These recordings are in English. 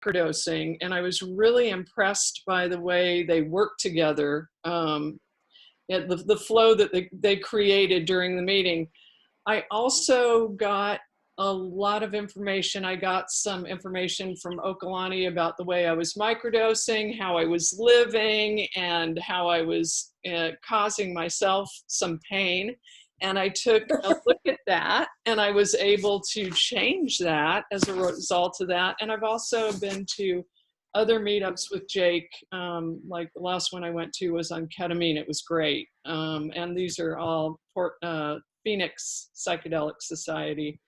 microdosing, and I was really impressed by the way they work together, the flow that they created during the meeting. I also got a lot of information. I got some information from Okalani about the way I was microdosing, how I was living, and how I was causing myself some pain. And I took a look at that, and I was able to change that as a result of that. And I've also been to other meetups with Jake, like the last one I went to was on ketamine. It was great. And these are all Phoenix Psychedelic Society.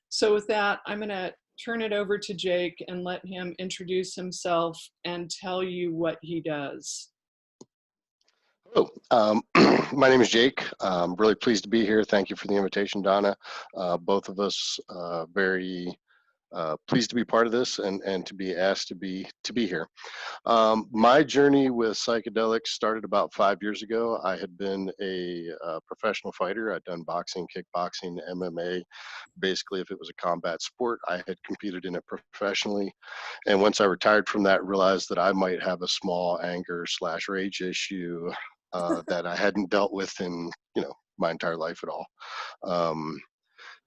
So with that, I'm going to turn it over to Jake and let him introduce himself and tell you what he does. Hello, my name is Jake. I'm really pleased to be here. Thank you for the invitation, Donna. Both of us very pleased to be part of this and to be asked to be here. My journey with psychedelics started about 5 years ago. I had been a professional fighter. I'd done boxing, kickboxing, MMA. Basically, if it was a combat sport, I had competed in it professionally. And once I retired from that, realized that I might have a small anger/rage issue that I hadn't dealt with in my entire life at all.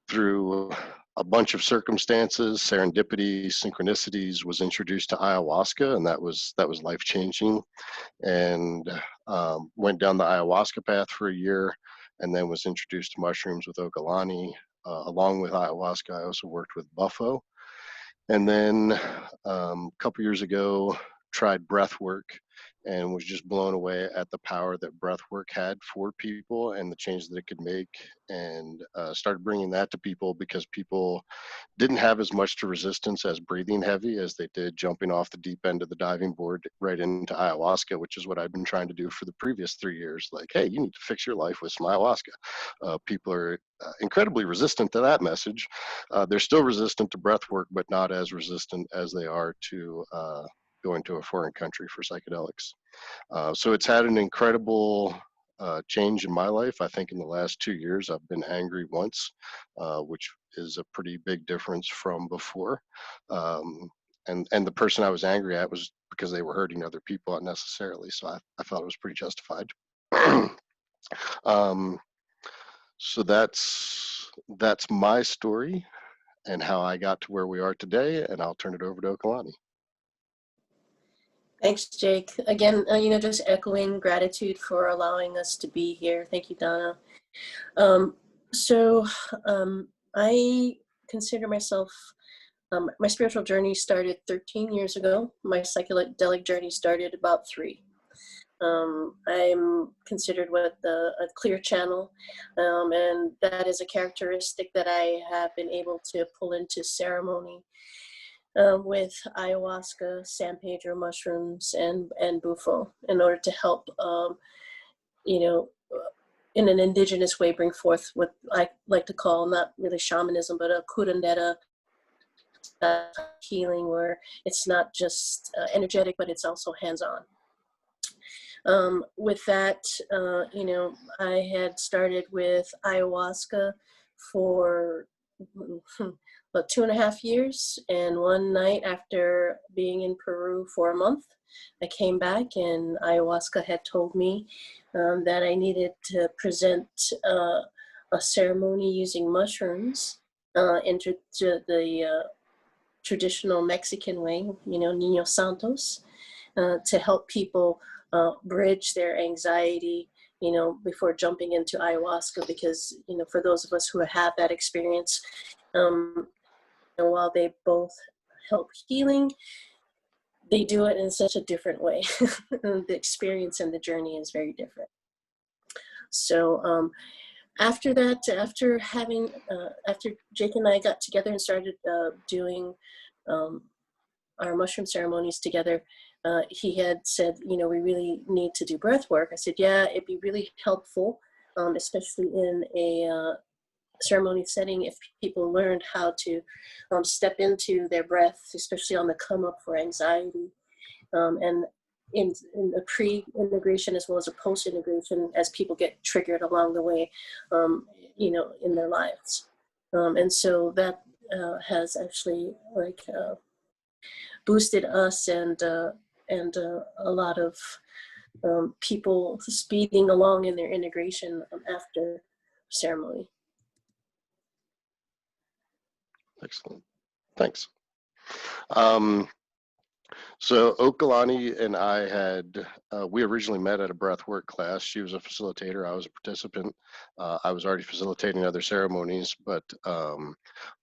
Through a bunch of circumstances, serendipity, synchronicities, was introduced to ayahuasca, and that was life-changing. And went down the ayahuasca path for a year, and then was introduced to mushrooms with Okalani. Along with ayahuasca, I also worked with Buffo. And then a couple years ago, tried breathwork and was just blown away at the power that breathwork had for people and the change that it could make, and started bringing that to people because people didn't have as much to resistance as breathing heavy as they did jumping off the deep end of the diving board right into ayahuasca, which is what I've been trying to do for the previous 3 years. Like, hey, you need to fix your life with some ayahuasca. People are incredibly resistant to that message. They're still resistant to breathwork, but not as resistant as they are to going to a foreign country for psychedelics. So it's had an incredible change in my life. I think in the last 2 years, I've been angry once, which is a pretty big difference from before. And the person I was angry at was because they were hurting other people unnecessarily. So I felt it was pretty justified. So that's my story and how I got to where we are today. And I'll turn it over to Okalani. Thanks, Jake. Again, just echoing gratitude for allowing us to be here. Thank you, Donna. I consider myself, my spiritual journey started 13 years ago. My psychedelic journey started about 3. I'm considered with a clear channel, and that is a characteristic that I have been able to pull into ceremony with ayahuasca, San Pedro mushrooms, and bufo in order to help, in an indigenous way, bring forth what I like to call, not really shamanism, but a curandera healing, where it's not just energetic, but it's also hands-on. With that, I had started with ayahuasca for about 2.5 years, and one night after being in Peru for a month, I came back and ayahuasca had told me that I needed to present a ceremony using mushrooms into the traditional Mexican way, Niños Santos, to help people bridge their anxiety, before jumping into ayahuasca, because, for those of us who have that experience, while they both help healing, they do it in such a different way. The experience and the journey is very different. So after that, after Jake and I got together and started doing our mushroom ceremonies together, he had said, we really need to do breath work. I said, yeah, it'd be really helpful, especially in a ceremony setting, if people learned how to step into their breath, especially on the come up for anxiety, and in the pre-integration as well as a post-integration, as people get triggered along the way, in their lives. And so that has actually boosted us and a lot of people speeding along in their integration after ceremony. Excellent. Thanks. So Okalani and I had, we originally met at a breathwork class. She was a facilitator. I was a participant. I was already facilitating other ceremonies, but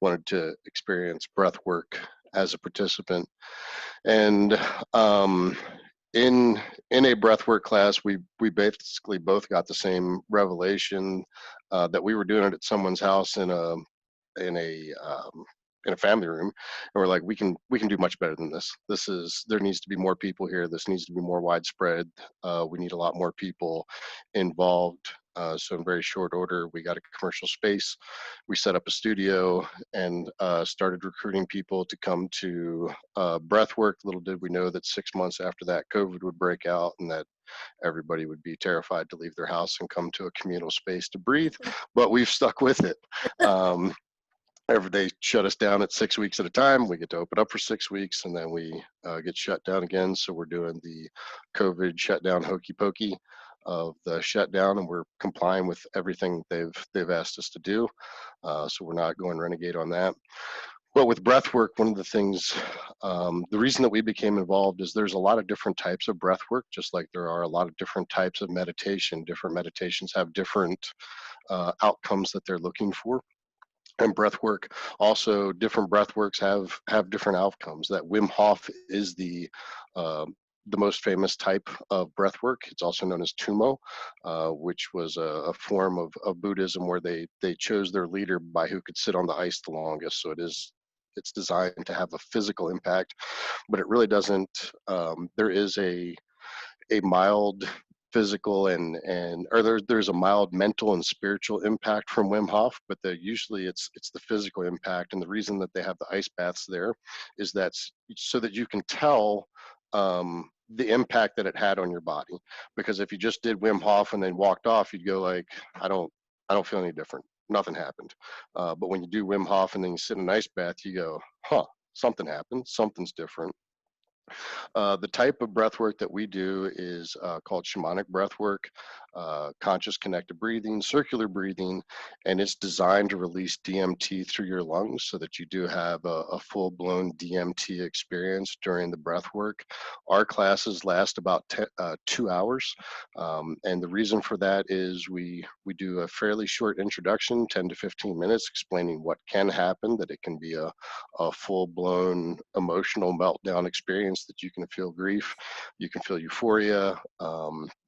wanted to experience breathwork as a participant. And in a breathwork class, we basically both got the same revelation that we were doing it at someone's house in a family room, and we're like, we can do much better than this. There needs to be more people here. This needs to be more widespread. We need a lot more people involved. So in very short order, we got a commercial space. We set up a studio and started recruiting people to come to breathwork. Little did we know that 6 months after that, COVID would break out and that everybody would be terrified to leave their house and come to a communal space to breathe. But we've stuck with it. They shut us down at 6 weeks at a time. We get to open up for 6 weeks and then we get shut down again. So we're doing the COVID shutdown hokey pokey of the shutdown, and we're complying with everything they've asked us to do. So we're not going renegade on that. But with breathwork, one of the things, the reason that we became involved is there's a lot of different types of breathwork, just like there are a lot of different types of meditation. Different meditations have different outcomes that they're looking for. And breathwork, also different breathworks have different outcomes. That Wim Hof is the most famous type of breathwork. It's also known as Tumo, which was a form of Buddhism where they chose their leader by who could sit on the ice the longest. So it's designed to have a physical impact, but it really doesn't. There is a mild physical there's a mild mental and spiritual impact from Wim Hof, but usually it's the physical impact. And the reason that they have the ice baths there is so that you can tell the impact that it had on your body. Because if you just did Wim Hof and then walked off, you'd go like, I don't feel any different. Nothing happened. But when you do Wim Hof and then you sit in an ice bath, you go, something happened. Something's different. The type of breath work that we do is called shamanic breath work, conscious connected breathing, circular breathing, and it's designed to release DMT through your lungs so that you do have a full-blown DMT experience during the breath work. Our classes last about 2 hours, and the reason for that is we do a fairly short introduction, 10 to 15 minutes, explaining what can happen, that it can be a full-blown emotional meltdown experience, that you can feel grief, you can feel euphoria,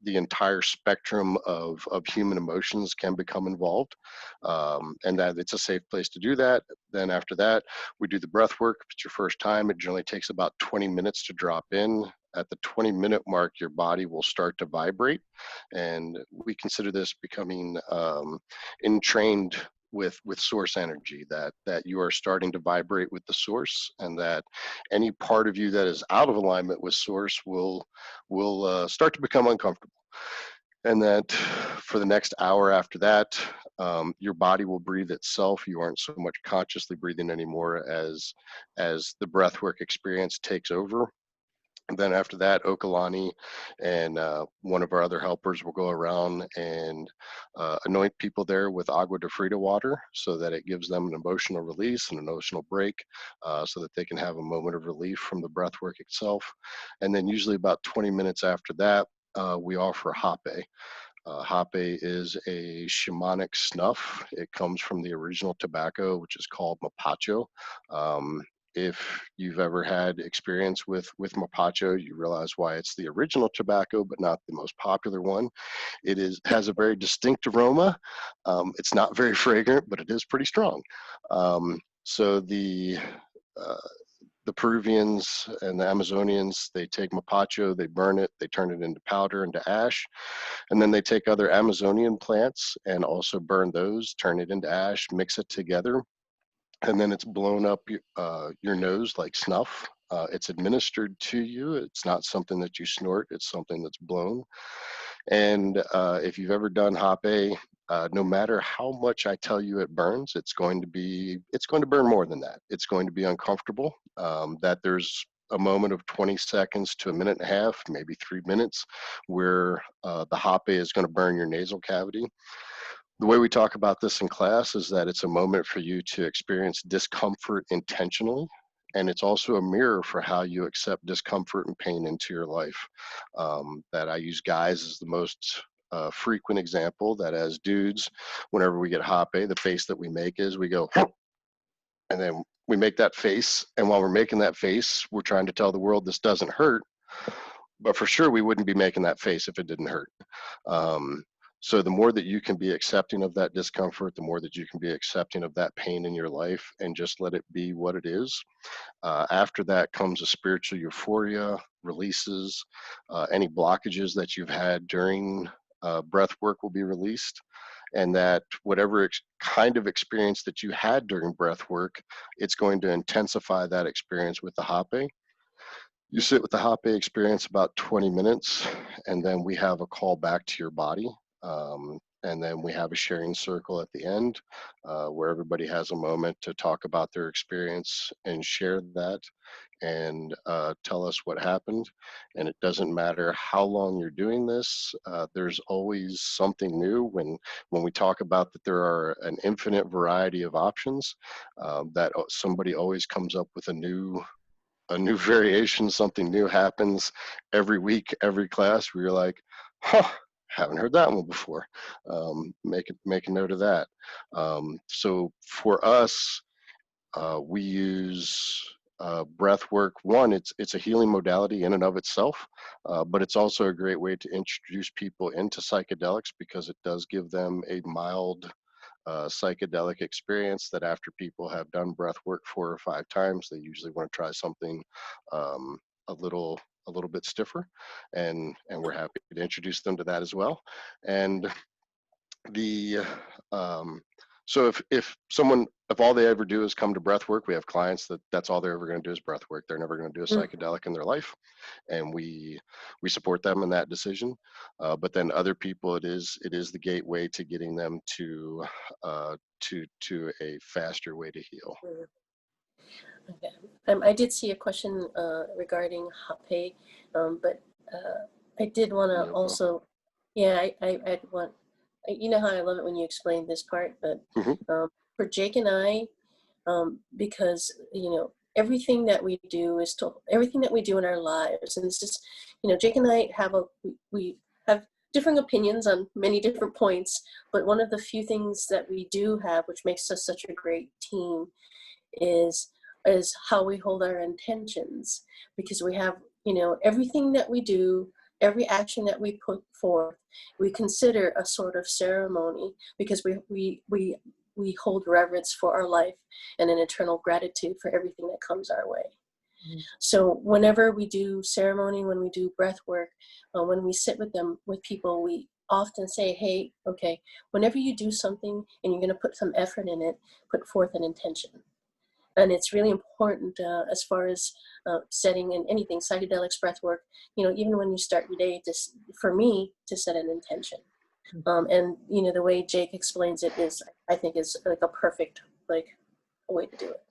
the entire spectrum of human emotions can become involved, and that it's a safe place to do that. Then after that, we do the breath work. If it's your first time, it generally takes about 20 minutes to drop in. At the 20-minute mark, your body will start to vibrate, and we consider this becoming entrained with source energy, that you are starting to vibrate with the source, and that any part of you that is out of alignment with source will start to become uncomfortable. And that for the next hour after that, your body will breathe itself. You aren't so much consciously breathing anymore as the breathwork experience takes over. And then after that, Okalani and one of our other helpers will go around and anoint people there with agua de frida water, so that it gives them an emotional release, an emotional break, so that they can have a moment of relief from the breath work itself. And then usually about 20 minutes after that, we offer hape. Hape is a shamanic snuff. It comes from the original tobacco, which is called mapacho. If you've ever had experience with mapacho, you realize why it's the original tobacco, but not the most popular one. It has a very distinct aroma. It's not very fragrant, but it is pretty strong. So the Peruvians and the Amazonians, they take mapacho, they burn it, they turn it into powder, into ash, and then they take other Amazonian plants and also burn those, turn it into ash, mix it together, and then it's blown up your nose like snuff. It's administered to you. It's not something that you snort. It's something that's blown. And if you've ever done hape, no matter how much I tell you it burns, it's going to burn more than that. It's going to be uncomfortable. That there's a moment of 20 seconds to a minute and a half, maybe 3 minutes, where the hape is going to burn your nasal cavity. The way we talk about this in class is that it's a moment for you to experience discomfort intentionally. And it's also a mirror for how you accept discomfort and pain into your life. That I use guys as the most frequent example, that as dudes, whenever we get hape, the face that we make is we go, and then we make that face. And while we're making that face, we're trying to tell the world this doesn't hurt. But for sure, we wouldn't be making that face if it didn't hurt. So the more that you can be accepting of that discomfort, the more that you can be accepting of that pain in your life and just let it be what it is. After that comes a spiritual euphoria, releases. Any blockages that you've had during breath work will be released. And that whatever kind of experience that you had during breath work, it's going to intensify that experience with the hape. You sit with the hape experience about 20 minutes, and then we have a call back to your body. And then we have a sharing circle at the end where everybody has a moment to talk about their experience and share that and tell us what happened. And it doesn't matter how long you're doing this, there's always something new. When we talk about that there are an infinite variety of options, that somebody always comes up with a new variation, something new happens every week, every class, where you're like, huh, haven't heard that one before. Make a note of that. So for us, we use breath work. One, it's a healing modality in and of itself, but it's also a great way to introduce people into psychedelics, because it does give them a mild psychedelic experience. That after people have done breath work 4 or 5 times, they usually want to try something a little bit stiffer, and we're happy to introduce them to that as well. And the so if all they ever do is come to breath work, we have clients that's all they're ever going to do is breath work. They're never going to do a psychedelic in their life, and we support them in that decision. But then other people, it is the gateway to getting them to a faster way to heal. Okay. I did see a question regarding hape, but I did want to also, yeah, I'd want, you know how I love it when you explain this part, but for Jake and I, because, you know, everything that we do everything that we do in our lives, and it's just, you know, Jake and I we have different opinions on many different points, but one of the few things that we do have, which makes us such a great team, is how we hold our intentions. Because we have, you know, everything that we do, every action that we put forth, we consider a sort of ceremony, because we hold reverence for our life and an eternal gratitude for everything that comes our way. So whenever we do ceremony, when we do breath work, when we sit with people, we often say, hey, okay, whenever you do something and you're going to put some effort in it, put forth an intention. And it's really important as far as setting in anything, psychedelics, breath work, you know, even when you start your day, for me, to set an intention. And, you know, the way Jake explains it is, I think, is like a perfect, like, way to do it.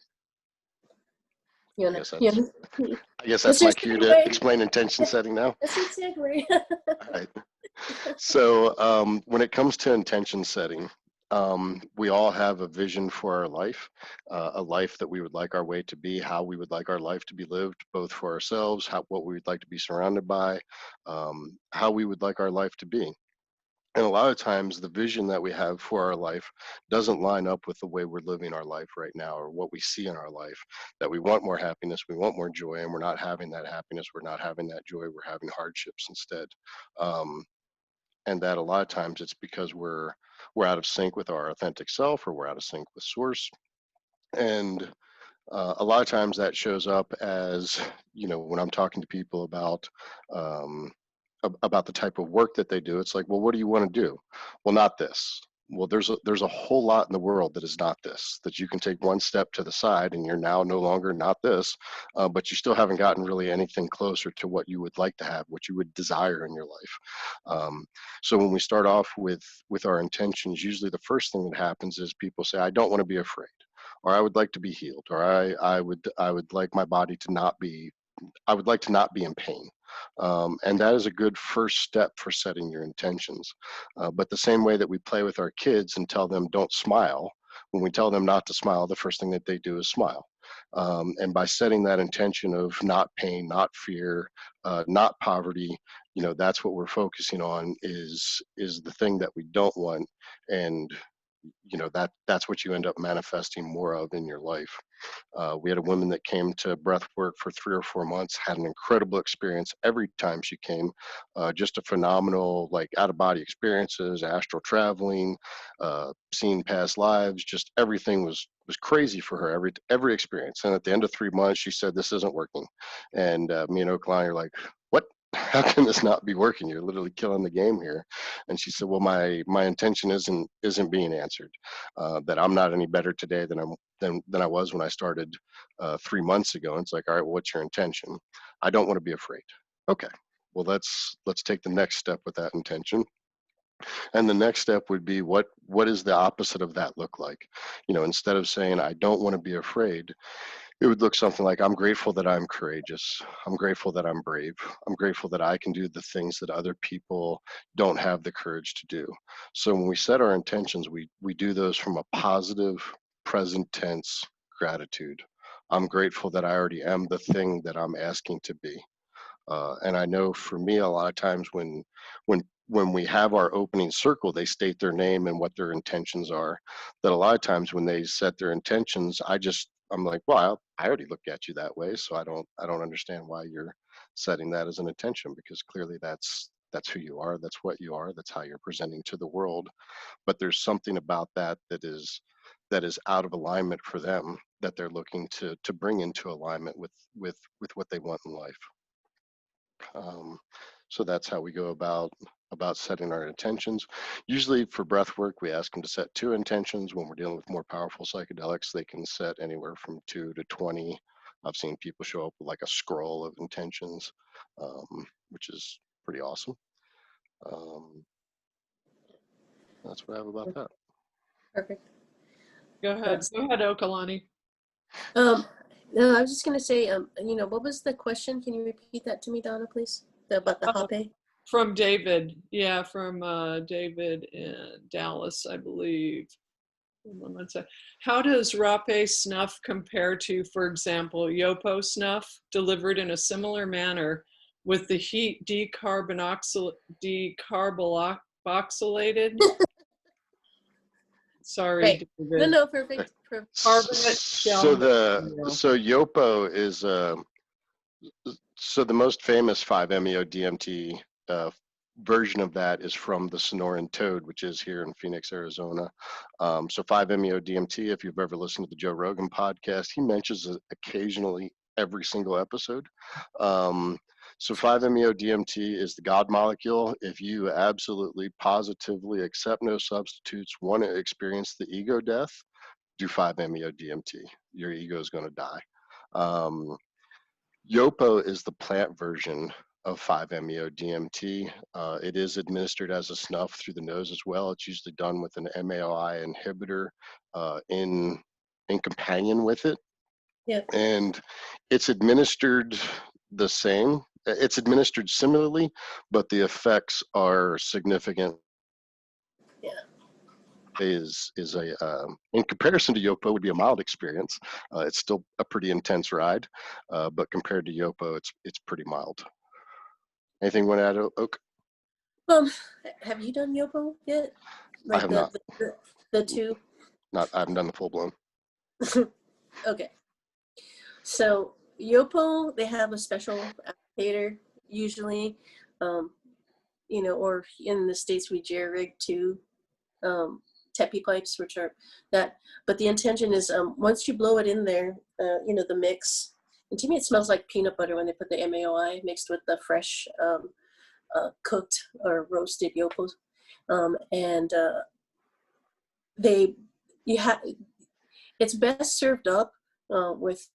You know, I guess that's my cue to explain intention setting now. That's a segue. All right. So when it comes to intention setting, we all have a vision for our life, a life that we would like our way to be, how we would like our life to be lived, both for ourselves, what we would like to be surrounded by, how we would like our life to be. And a lot of times the vision that we have for our life doesn't line up with the way we're living our life right now, or what we see in our life, that we want more happiness, we want more joy, and we're not having that happiness, we're not having that joy, we're having hardships instead. And that a lot of times it's because we're out of sync with our authentic self, or we're out of sync with source. And a lot of times that shows up as, you know, when I'm talking to people about the type of work that they do, it's like, well, what do you want to do? Well, not this. Well, there's a whole lot in the world that is not this, that you can take one step to the side and you're now no longer not this, but you still haven't gotten really anything closer to what you would like to have, what you would desire in your life. So when we start off with our intentions, usually the first thing that happens is people say, I don't want to be afraid, or I would like to be healed, or I would like my body to not be I would like to not be in pain. And that is a good first step for setting your intentions. But the same way that we play with our kids and tell them don't smile, when we tell them not to smile, the first thing that they do is smile. And by setting that intention of not pain, not fear, not poverty, you know, that's what we're focusing on is the thing that we don't want. And you know, that's what you end up manifesting more of in your life. We had a woman that came to Breathwork for 3 or 4 months, had an incredible experience every time she came. Just a phenomenal, like, out of body experiences, astral traveling, seeing past lives. Just everything was crazy for her, every experience. And at the end of 3 months, she said, "This isn't working." And me and Okalani are like, "What? How can this not be working? You're literally killing the game here." And she said, "Well, my intention isn't being answered. That I'm not any better today than I was when I started 3 months ago." And it's like, "All right, well, what's your intention?" "I don't want to be afraid." "Okay, well, let's take the next step with that intention." And the next step would be, what is the opposite of that look like? You know, instead of saying I don't want to be afraid, it would look something like, I'm grateful that I'm courageous. I'm grateful that I'm brave. I'm grateful that I can do the things that other people don't have the courage to do. So when we set our intentions, we do those from a positive, present tense gratitude. I'm grateful that I already am the thing that I'm asking to be. And I know for me, a lot of times when we have our opening circle, they state their name and what their intentions are. That a lot of times when they set their intentions, I'm like, well, I already looked at you that way, so I don't understand why you're setting that as an intention, because clearly that's who you are, that's what you are, that's how you're presenting to the world. But there's something about that is out of alignment for them, that they're looking to bring into alignment with what they want in life. Um, so that's how we go about setting our intentions. Usually for breath work, we ask them to set 2 intentions. When we're dealing with more powerful psychedelics, they can set anywhere from 2 to 20. I've seen people show up with like a scroll of intentions, which is pretty awesome. That's what I have about that. Perfect. Go ahead, Okalani. No, I was just going to say, what was the question? Can you repeat that to me, Donna, please? About the hape? From David. Yeah, from David in Dallas, I believe. How does rape snuff compare to, for example, yopo snuff, delivered in a similar manner with the heat decarboxylated? Sorry, Right. David. No, perfect. Carbonate So yopo is so the most famous 5-MeO-DMT version of that is from the Sonoran Toad, which is here in Phoenix, Arizona. So 5-MeO-DMT, if you've ever listened to the Joe Rogan podcast, he mentions it occasionally every single episode. So 5-MeO-DMT is the God molecule. If you absolutely, positively accept no substitutes, want to experience the ego death, do 5-MeO-DMT. Your ego is going to die. Yopo is the plant version of 5-MeO-DMT. It is administered as a snuff through the nose as well. It's usually done with an MAOI inhibitor in companion with it. Yeah. And it's administered the same. It's administered similarly, but the effects are significant. Yeah. Is a in comparison to Yopo would be a mild experience. It's still a pretty intense ride, but compared to Yopo, it's pretty mild. Anything you want to add, Oak? Have you done yopo yet? I have not. The 2? I haven't done the full blown. Okay. So yopo, they have a special applicator usually, or in the States we jerry-rig too. Tempe pipes, which are that, but the intention is once you blow it in there, the mix, and to me it smells like peanut butter when they put the MAOI mixed with the fresh cooked or roasted yopos, and it's best served up with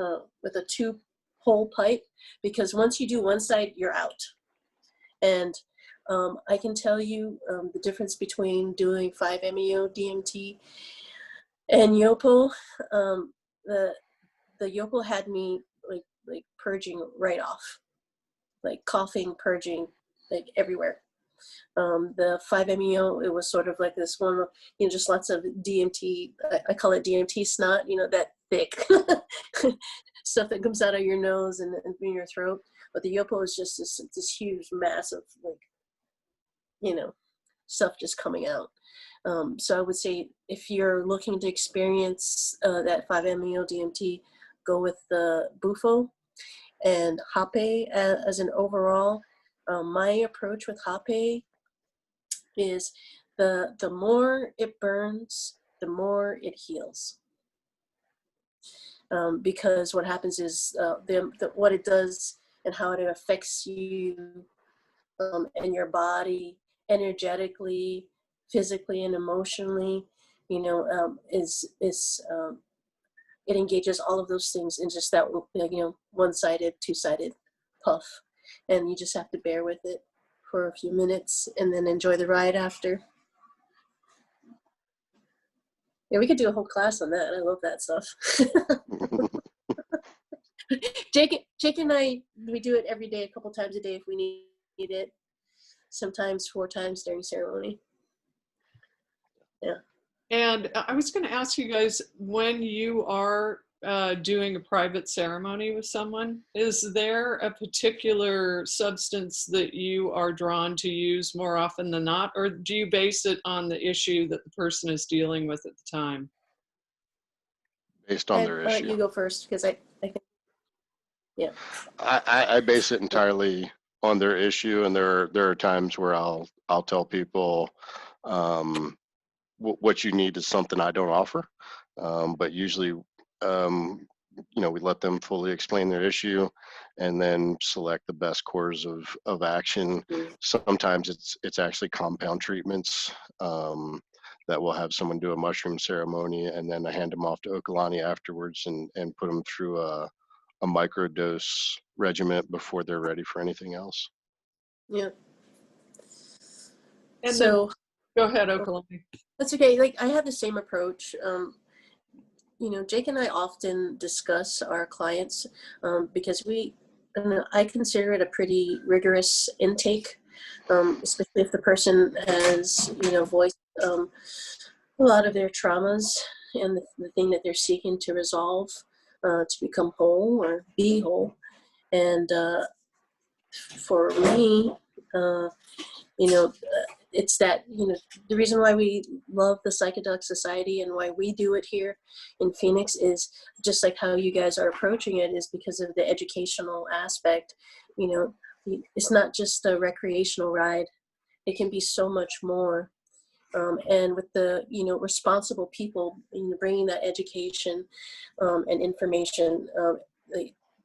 a 2-hole pipe, because once you do one side, you're out. And I can tell you the difference between doing 5-MeO-DMT and yopo. The yopo had me like like purging right off, like coughing, purging, like everywhere. The 5-MeO, it was sort of like this one, you know, just lots of DMT. I call it DMT snot, you know, that thick stuff that comes out of your nose and in your throat. But the Yopo is just this huge mass of, like, you know, stuff just coming out. So I would say if you're looking to experience that 5-MeO DMT, go with the Bufo and Hape as an overall. My approach with Hape is the more it burns, the more it heals. Because what happens is what it does and how it affects you and your body energetically, physically, and emotionally, you know, it engages all of those things in just that, you know, one-sided, two-sided puff, and you just have to bear with it for a few minutes and then enjoy the ride after. Yeah, we could do a whole class on that. I love that stuff. Jake and I, we do it every day, a couple times a day if we need it. Sometimes 4 times during ceremony. Yeah. And I was going to ask you guys, when you are doing a private ceremony with someone, is there a particular substance that you are drawn to use more often than not, or do you base it on the issue that the person is dealing with at the time? Based on their issue. You go first, because I think, yeah. I base it entirely on their issue, and there are times where I'll tell people what you need is something I don't offer, but usually you know, we let them fully explain their issue and then select the best course of action. Sometimes it's actually compound treatments that will have someone do a mushroom ceremony, and then I hand them off to Okalani afterwards and put them through a microdose regimen before they're ready for anything else. Yeah. And so then, go ahead, Okalani. That's okay. Like, I have the same approach. You know, Jake and I often discuss our clients because I consider it a pretty rigorous intake, especially if the person has, you know, voiced a lot of their traumas and the thing that they're seeking to resolve to become whole or be whole. And for me, you know, it's that, you know, the reason why we love the Psychedelic Society and why we do it here in Phoenix is just like how you guys are approaching it, is because of the educational aspect. You know, it's not just a recreational ride. It can be so much more. And with the, you know, responsible people, you know, bringing that education and information,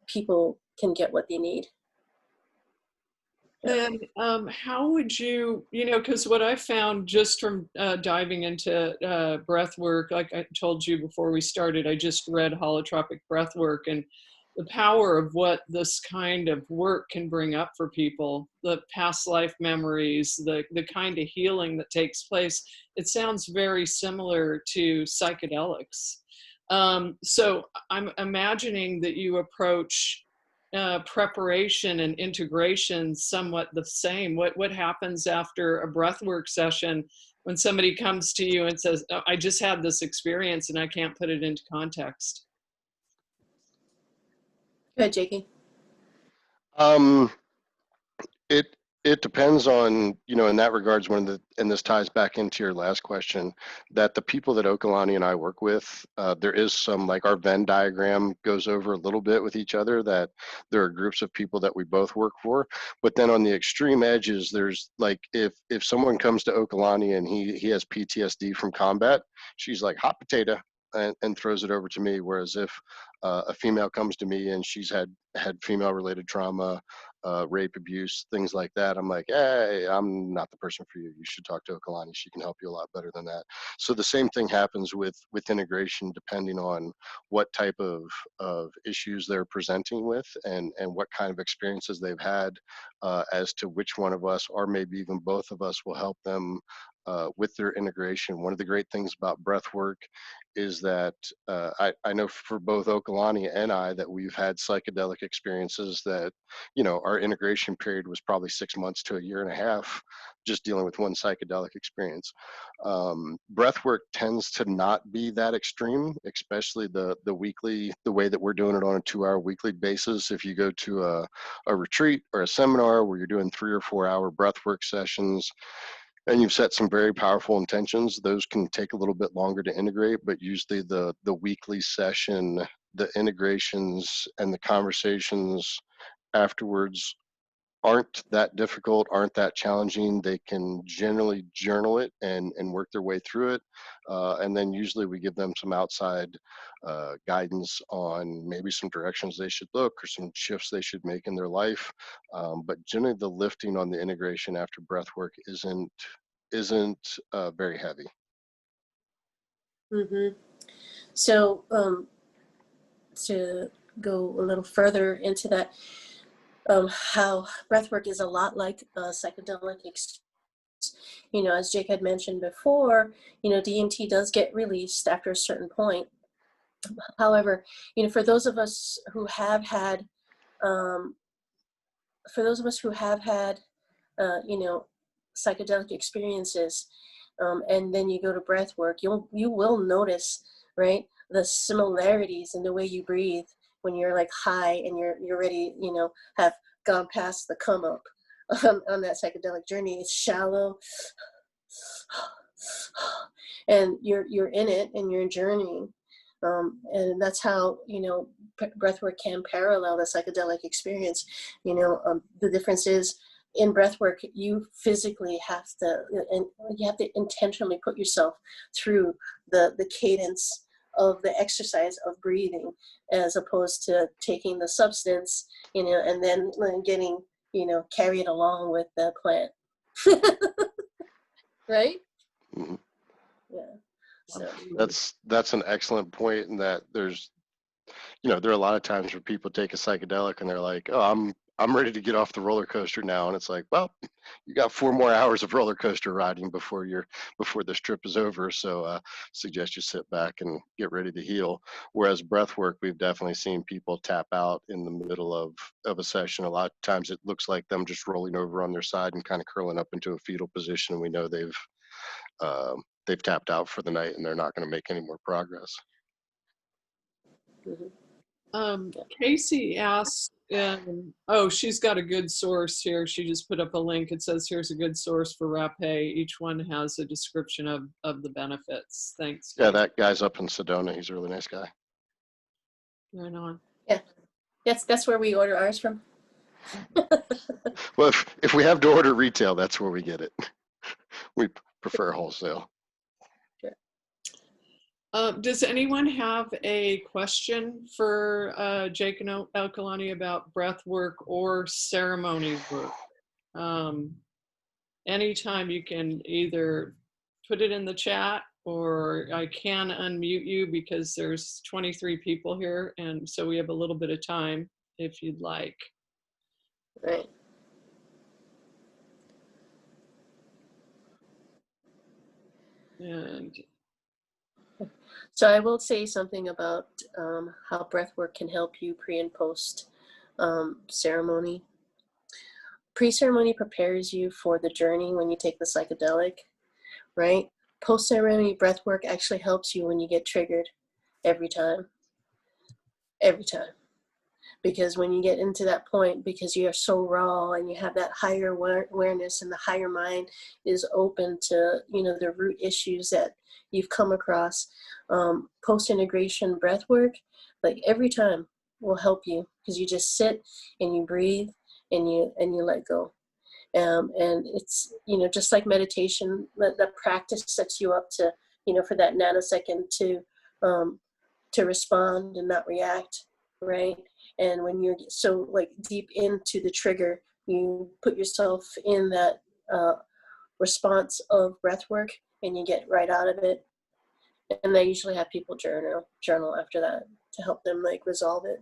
people can get what they need. And how would you, you know, because what I found just from diving into breath work, like I told you before we started, I just read holotropic breath work, and the power of what this kind of work can bring up for people, the past life memories, the kind of healing that takes place. It sounds very similar to psychedelics. So I'm imagining that you approach preparation and integration somewhat the same. What happens after a breathwork session when somebody comes to you and says, oh, I just had this experience and I can't put it into context? Go ahead, Jakey. It depends on, you know, in that regards, and this ties back into your last question, that the people that Okalani and I work with, there is some, like, our Venn diagram goes over a little bit with each other, that there are groups of people that we both work for. But then on the extreme edges, there's like, if someone comes to Okalani and he has PTSD from combat, she's like, hot potato, and throws it over to me. Whereas if a female comes to me and she's had female related trauma, rape, abuse, things like that, I'm like, hey, I'm not the person for you. You should talk to Okalani. She can help you a lot better than that. So the same thing happens with integration, depending on what type of issues they're presenting with and what kind of experiences they've had, as to which one of us, or maybe even both of us, will help them with their integration. One of the great things about breath work is that I know for both Okalani and I that we've had psychedelic experiences that, you know, our integration period was probably 6 months to a year and a half, just dealing with one psychedelic experience. Breath work tends to not be that extreme, especially the weekly, the way that we're doing it on a 2-hour weekly basis. If you go to a retreat or a seminar where you're doing 3 or 4 hour breath work sessions, and you've set some very powerful intentions, those can take a little bit longer to integrate, but usually the weekly session, the integrations and the conversations afterwards aren't that difficult, aren't that challenging. They can generally journal it and work their way through it. And then usually we give them some outside guidance on maybe some directions they should look or some shifts they should make in their life. But generally the lifting on the integration after breath work isn't very heavy. Mm-hmm. So to go a little further into that, how breathwork is a lot like psychedelic experience. You know, as Jake had mentioned before, you know, DMT does get released after a certain point. However, you know, for those of us who have had, you know, psychedelic experiences, and then you go to breathwork, you will notice, right, the similarities in the way you breathe when you're like high and you're ready, you know, have gone past the come up on that psychedelic journey. It's shallow, and you're in it and you're journeying, and that's how, you know, breathwork can parallel the psychedelic experience. You know, the difference is in breathwork you physically have to, and you have to intentionally put yourself through the cadence of the exercise of breathing, as opposed to taking the substance, you know, and then getting, you know, carried along with the plant. Right? Mm-hmm. Yeah. So That's an excellent point, in that there's, you know, there are a lot of times where people take a psychedelic and they're like, oh, I'm ready to get off the roller coaster now. And it's like, well, you got 4 more hours of roller coaster riding before this trip is over. So suggest you sit back and get ready to heal. Whereas breath work, we've definitely seen people tap out in the middle of a session. A lot of times it looks like them just rolling over on their side and kind of curling up into a fetal position. And we know they've tapped out for the night and they're not going to make any more progress. Casey asked, oh, she's got a good source here. She just put up a link. It says, here's a good source for rapé. Each one has a description of the benefits. Thanks. Yeah, that guy's up in Sedona. He's a really nice guy. Right on. yeah, that's where we order ours from. Well, if we have to order retail, that's where we get it. We prefer wholesale. Does anyone have a question for Jake and Okalani about breath work or ceremony work? Anytime you can either put it in the chat, or I can unmute you because there's 23 people here, and so we have a little bit of time if you'd like. Right. And so I will say something about how breathwork can help you pre and post ceremony. Pre-ceremony prepares you for the journey when you take the psychedelic, right? Post-ceremony breathwork actually helps you when you get triggered every time. Because when you get into that point, because you are so raw and you have that higher awareness and the higher mind is open to, you know, the root issues that you've come across, post-integration breath work, like every time will help you, because you just sit and you breathe and you let go. And it's, you know, just like meditation, the practice sets you up to, you know, for that nanosecond to respond and not react, right? And when you're so like deep into the trigger, you put yourself in that response of breath work and you get right out of it. And I usually have people journal after that to help them like resolve it.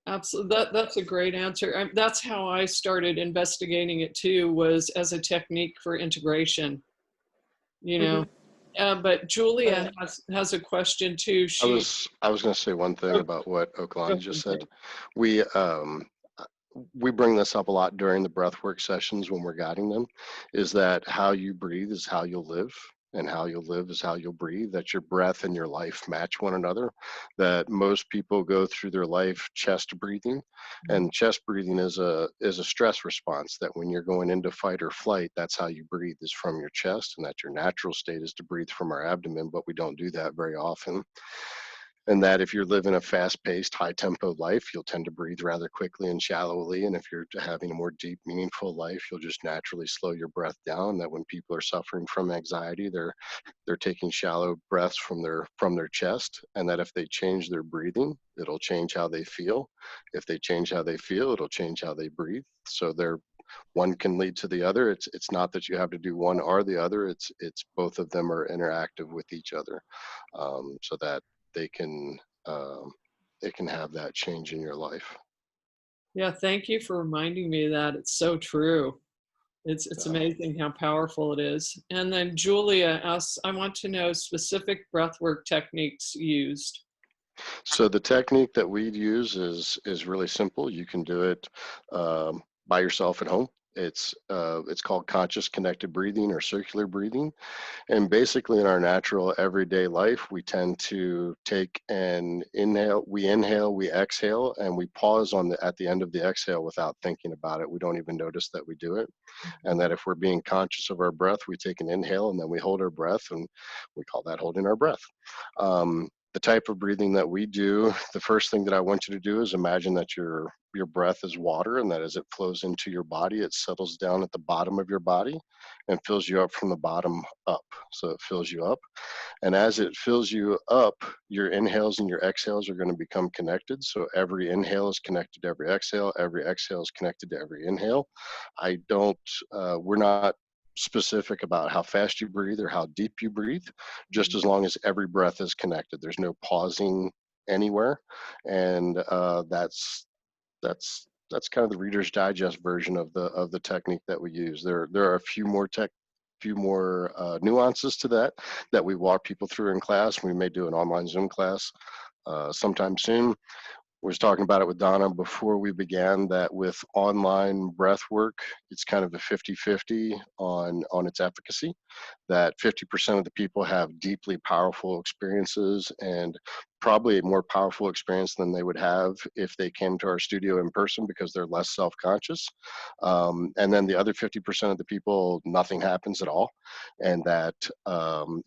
absolutely, that's a great answer. That's how I started investigating it too, was as a technique for integration, you know. But Julia has a question too. I was going to say one thing about what Okalani just said. We bring this up a lot during the breathwork sessions when we're guiding them, is that how you breathe is how you'll live, and how you'll live is how you'll breathe. That your breath and your life match one another. That most people go through their life chest breathing, and chest breathing is a stress response. That when you're going into fight or flight, that's how you breathe, is from your chest, and that your natural state is to breathe from our abdomen, but we don't do that very often. And that if you're living a fast-paced, high-tempo life, you'll tend to breathe rather quickly and shallowly. And if you're having a more deep, meaningful life, you'll just naturally slow your breath down. That when people are suffering from anxiety, they're taking shallow breaths from their chest. And that if they change their breathing, it'll change how they feel. If they change how they feel, it'll change how they breathe. So one can lead to the other. It's not that you have to do one or the other. It's both of them are interactive with each other, so that they can have that change in your life. Yeah, thank you for reminding me of that. It's so true. It's amazing how powerful it is. And then Julia asks, I want to know specific breathwork techniques used. So the technique that we use is really simple. You can do it by yourself at home. It's called conscious connected breathing or circular breathing. And basically in our natural everyday life, we tend to take an inhale, we exhale, and we pause at the end of the exhale without thinking about it. We don't even notice that we do it. And that if we're being conscious of our breath, we take an inhale and then we hold our breath, and we call that holding our breath. The type of breathing that we do, the first thing that I want you to do is imagine that your breath is water, and that as it flows into your body, it settles down at the bottom of your body and fills you up from the bottom up. So it fills you up. And as it fills you up, your inhales and your exhales are going to become connected. So every inhale is connected to every exhale is connected to every inhale. We're not specific about how fast you breathe or how deep you breathe, just as long as every breath is connected. There's no pausing anywhere. And that's kind of the Reader's Digest version of the technique that we use. There are a few more nuances to that we walk people through in class. We may do an online Zoom class sometime soon. Was talking about it with Donna before we began, that with online breath work, it's kind of a 50-50 on its efficacy. That 50% of the people have deeply powerful experiences, and probably a more powerful experience than they would have if they came to our studio in person, because they're less self-conscious. And then the other 50% of the people, nothing happens at all. And that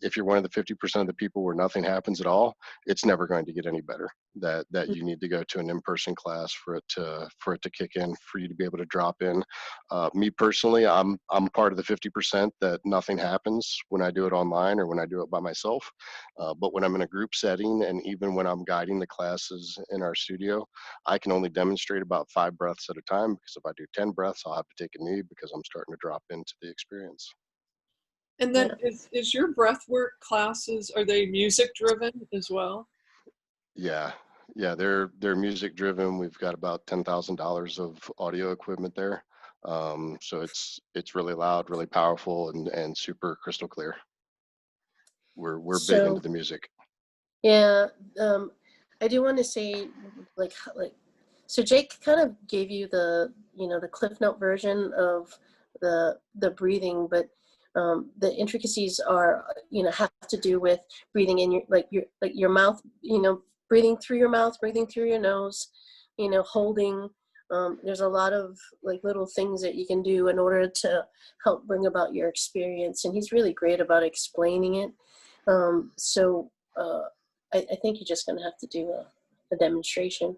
if you're one of the 50% of the people where nothing happens at all, it's never going to get any better. That you need to go to an in-person class for it to kick in, for you to be able to drop in. Me personally, I'm part of the 50% that nothing happens when I do it online or when I do it by myself. But when I'm in a group setting, and even when I'm guiding the classes in our studio, I can only demonstrate about 5 breaths at a time, because if I do 10 breaths, I'll have to take a knee, because I'm starting to drop into the experience. And then is your breathwork classes, are they music driven as well? Yeah, they're music driven. We've got about $10,000 of audio equipment there. So it's really loud, really powerful, and super crystal clear. We're big into the music. Yeah, I do want to say, so Jake kind of gave you the Cliff Note version of the breathing, but the intricacies are have to do with breathing in your mouth, breathing through your mouth, breathing through your nose, holding. There's a lot of little things that you can do in order to help bring about your experience, and he's really great about explaining it. I think you're just going to have to do a demonstration.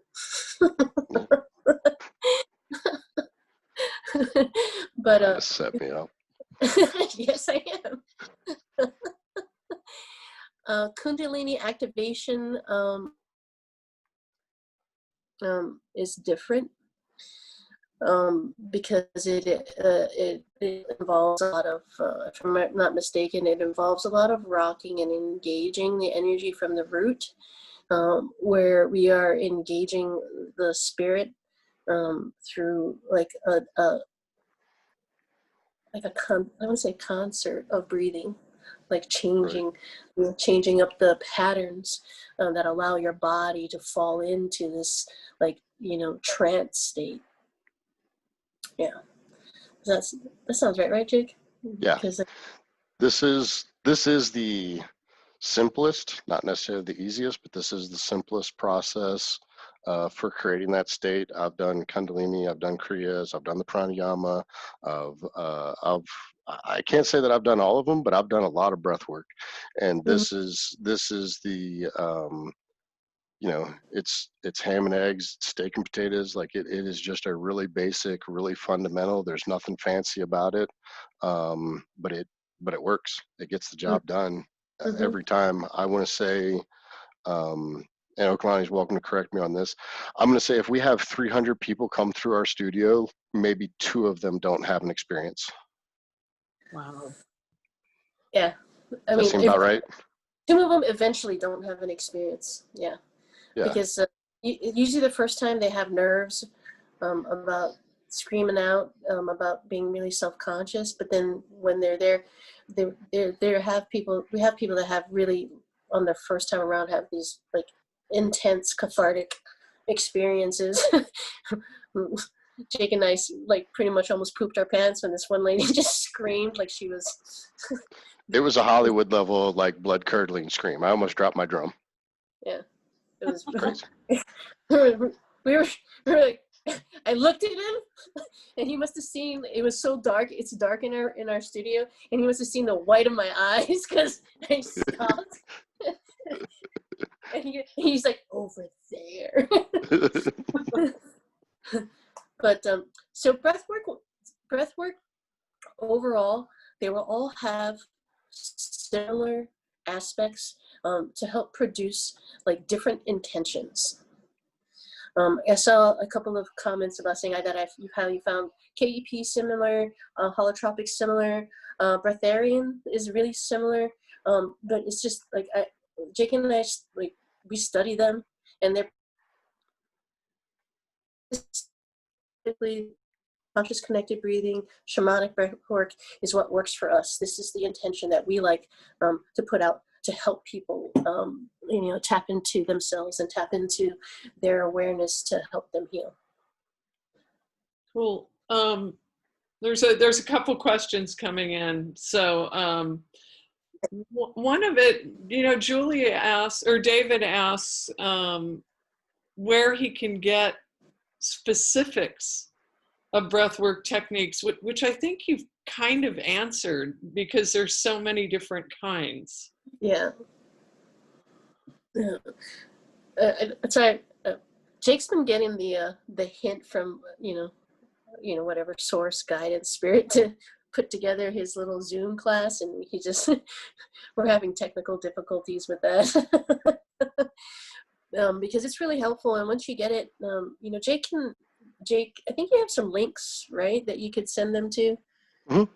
But set me up. Yes, I am. Kundalini Activation is different because it involves a lot of, if I'm not mistaken, it involves a lot of rocking and engaging the energy from the root, where we are engaging the spirit through I want to say concert of breathing, like changing up the patterns that allow your body to fall into this, like, trance state. Yeah, that sounds right, Jake? Yeah. Because This is the simplest, not necessarily the easiest, but this is the simplest process for creating that state. I've done Kundalini, I've done Kriyas, I've done the pranayama, I can't say that I've done all of them, but I've done a lot of breath work, and this is the it's ham and eggs, steak and potatoes. Like it is just a really basic, really fundamental. There's nothing fancy about it, but it works. It gets the job done every time. I want to say, and Okalani's welcome to correct me on this. I'm going to say if we have 300 people come through our studio, maybe 2 of them don't have an experience. Wow. Yeah. Does that seem about right? 2 of them eventually don't have an experience. Yeah. Because usually the first time they have nerves about screaming out, about being really self-conscious, but then when they're there, we have people that have really, on their first time around, have these like intense cathartic experiences. Jake and I like pretty much almost pooped our pants when this one lady just screamed like she was. It was a Hollywood level, like blood curdling scream. I almost dropped my drum. Yeah. It was crazy. we were like, I looked at him, and he must have seen, it was so dark. It's dark in our studio, and he must have seen the white of my eyes because I stopped. And he's like, over there. But so breathwork overall, they will all have similar aspects to help produce like different intentions. I saw a couple of comments about saying how you found KEP similar, holotropic similar, breatharian is really similar, but it's just like Jake and I, like, we study them, and they're specifically conscious connected breathing, shamanic breathwork is what works for us. This is the intention that we like to put out to help people, tap into themselves and tap into their awareness to help them heal. Cool. There's a couple questions coming in. So one of it, Julia asks, or David asks, where he can get specifics of breathwork techniques, which I think you've kind of answered because there's so many different kinds. Yeah. Sorry, Jake's been getting the hint from whatever source, guidance, spirit to put together his little Zoom class, and he just we're having technical difficulties with that. Because it's really helpful, and once you get it, Jake, I think you have some links, right, that you could send them to. Mm-hmm.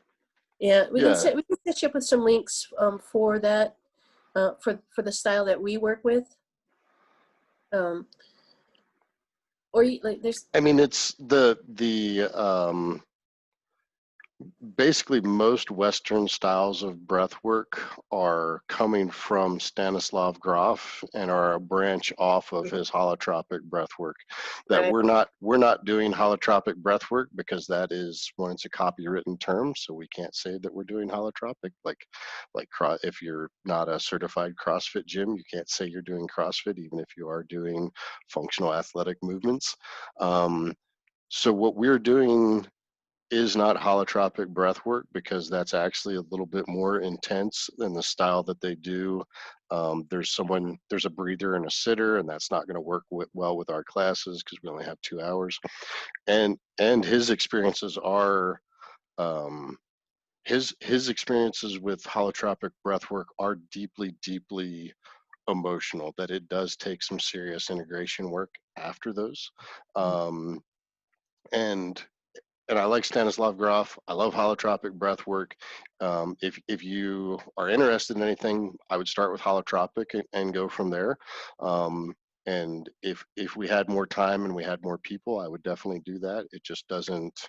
Yeah, we can set you up with some links for that, for the style that we work with. Or like there's. I mean, it's the basically most Western styles of breath work are coming from Stanislav Grof and are a branch off of his holotropic breath work. That Right. we're not doing holotropic breath work because that is, when it's a copywritten term, so we can't say that we're doing holotropic. Like if you're not a certified CrossFit gym, you can't say you're doing CrossFit even if you are doing functional athletic movements. So what we're doing is not holotropic breath work because that's actually a little bit more intense than the style that they do. There's a breather and a sitter, and that's not going to work well with our classes because we only have 2 hours. And his experiences are his experiences with holotropic breath work are deeply emotional, that it does take some serious integration work after those. And I like Stanislav Grof. I love holotropic breath work. If you are interested in anything, I would start with holotropic and go from there. And if we had more time and we had more people, I would definitely do that. It just doesn't